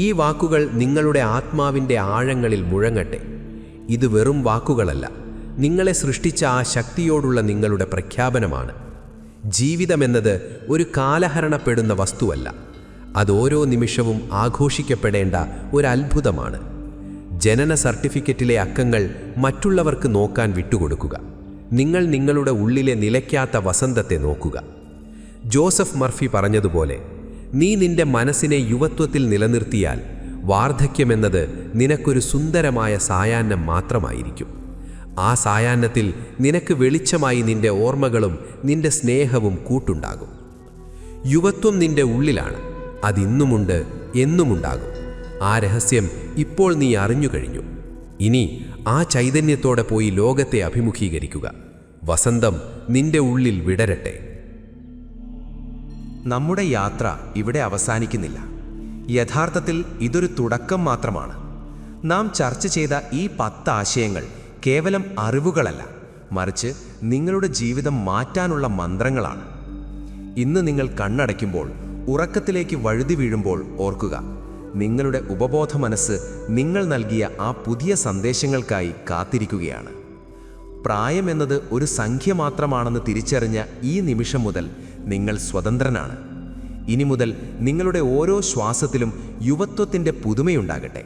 ഈ വാക്കുകൾ നിങ്ങളുടെ ആത്മാവിൻ്റെ ആഴങ്ങളിൽ മുഴങ്ങട്ടെ. ഇത് വെറും വാക്കുകളല്ല, നിങ്ങളെ സൃഷ്ടിച്ച ആ ശക്തിയോടുള്ള നിങ്ങളുടെ പ്രഖ്യാപനമാണ്. ജീവിതമെന്നത് ഒരു കാലഹരണപ്പെടുന്ന വസ്തുവല്ല. അത് ഓരോ നിമിഷവും ആഘോഷിക്കപ്പെടേണ്ട ഒരു അത്ഭുതമാണ്. ജനന സർട്ടിഫിക്കറ്റിലെ അക്കങ്ങൾ മറ്റുള്ളവർക്ക് നോക്കാൻ വിട്ടുകൊടുക്കുക. നിങ്ങൾ നിങ്ങളുടെ ഉള്ളിലെ നിലയ്ക്കാത്ത വസന്തത്തെ നോക്കുക. ജോസഫ് മർഫി പറഞ്ഞതുപോലെ, നീ നിന്റെ മനസ്സിനെ യുവത്വത്തിൽ നിലനിർത്തിയാൽ വാർദ്ധക്യമെന്നത് നിനക്കൊരു സുന്ദരമായ സായാഹ്നം മാത്രമായിരിക്കും. ആ സായാഹ്നത്തിൽ നിനക്ക് വെളിച്ചമായി നിന്റെ ഓർമ്മകളും നിന്റെ സ്നേഹവും കൂട്ടുണ്ടാകും. യുവത്വം നിന്റെ ഉള്ളിലാണ്. അതിന്നുമുണ്ട്, എന്നുമുണ്ടാകും. ആ രഹസ്യം ഇപ്പോൾ നീ അറിഞ്ഞു കഴിഞ്ഞു. ഇനി ആ ചൈതന്യത്തോടെ പോയി ലോകത്തെ അഭിമുഖീകരിക്കുക. വസന്തം നിന്റെ ഉള്ളിൽ വിടരട്ടെ. നമ്മുടെ യാത്ര ഇവിടെ അവസാനിക്കുന്നില്ല. യഥാർത്ഥത്തിൽ ഇതൊരു തുടക്കം മാത്രമാണ്. നാം ചർച്ച ചെയ്ത ഈ 10 ആശയങ്ങൾ കേവലം അറിവുകളല്ല, മറിച്ച് നിങ്ങളുടെ ജീവിതം മാറ്റാനുള്ള മന്ത്രങ്ങളാണ്. ഇന്ന് നിങ്ങൾ കണ്ണടയ്ക്കുമ്പോൾ, ഉറക്കത്തിലേക്ക് വഴുതി വീഴുമ്പോൾ ഓർക്കുക, നിങ്ങളുടെ ഉപബോധ മനസ്സ് നിങ്ങൾ നൽകിയ ആ പുതിയ സന്ദേശങ്ങൾക്കായി കാത്തിരിക്കുകയാണ്. പ്രായമെന്നത് ഒരു സംഖ്യ മാത്രമാണെന്ന് തിരിച്ചറിഞ്ഞ ഈ നിമിഷം മുതൽ നിങ്ങൾ സ്വതന്ത്രനാണ്. ഇനി മുതൽ നിങ്ങളുടെ ഓരോ ശ്വാസത്തിലും യുവത്വത്തിൻ്റെ പുതുമയുണ്ടാകട്ടെ.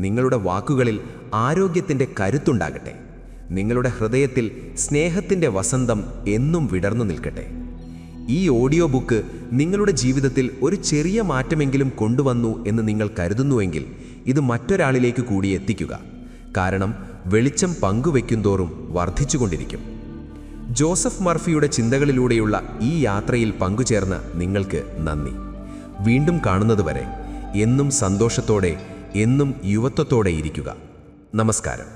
നിങ്ങളുടെ വാക്കുകളിൽ ആരോഗ്യത്തിൻ്റെ കരുത്തുണ്ടാകട്ടെ. നിങ്ങളുടെ ഹൃദയത്തിൽ സ്നേഹത്തിൻ്റെ വസന്തം എന്നും വിടർന്നു നിൽക്കട്ടെ. ഈ ഓഡിയോ ബുക്ക് നിങ്ങളുടെ ജീവിതത്തിൽ ഒരു ചെറിയ മാറ്റമെങ്കിലും കൊണ്ടുവന്നു എന്ന് നിങ്ങൾ കരുതുന്നുവെങ്കിൽ ഇത് മറ്റൊരാളിലേക്ക് കൂടി എത്തിക്കുക. കാരണം വെളിച്ചം പങ്കുവെക്കുന്തോറും വർദ്ധിച്ചുകൊണ്ടിരിക്കും. ജോസഫ് മർഫിയുടെ ചിന്തകളിലൂടെയുള്ള ഈ യാത്രയിൽ പങ്കുചേർന്ന നിങ്ങൾക്ക് നന്ദി. വീണ്ടും കാണുന്നതുവരെ എന്നും സന്തോഷത്തോടെ, എന്നും യുവത്വത്തോടെ ഇരിക്കുക. നമസ്കാരം.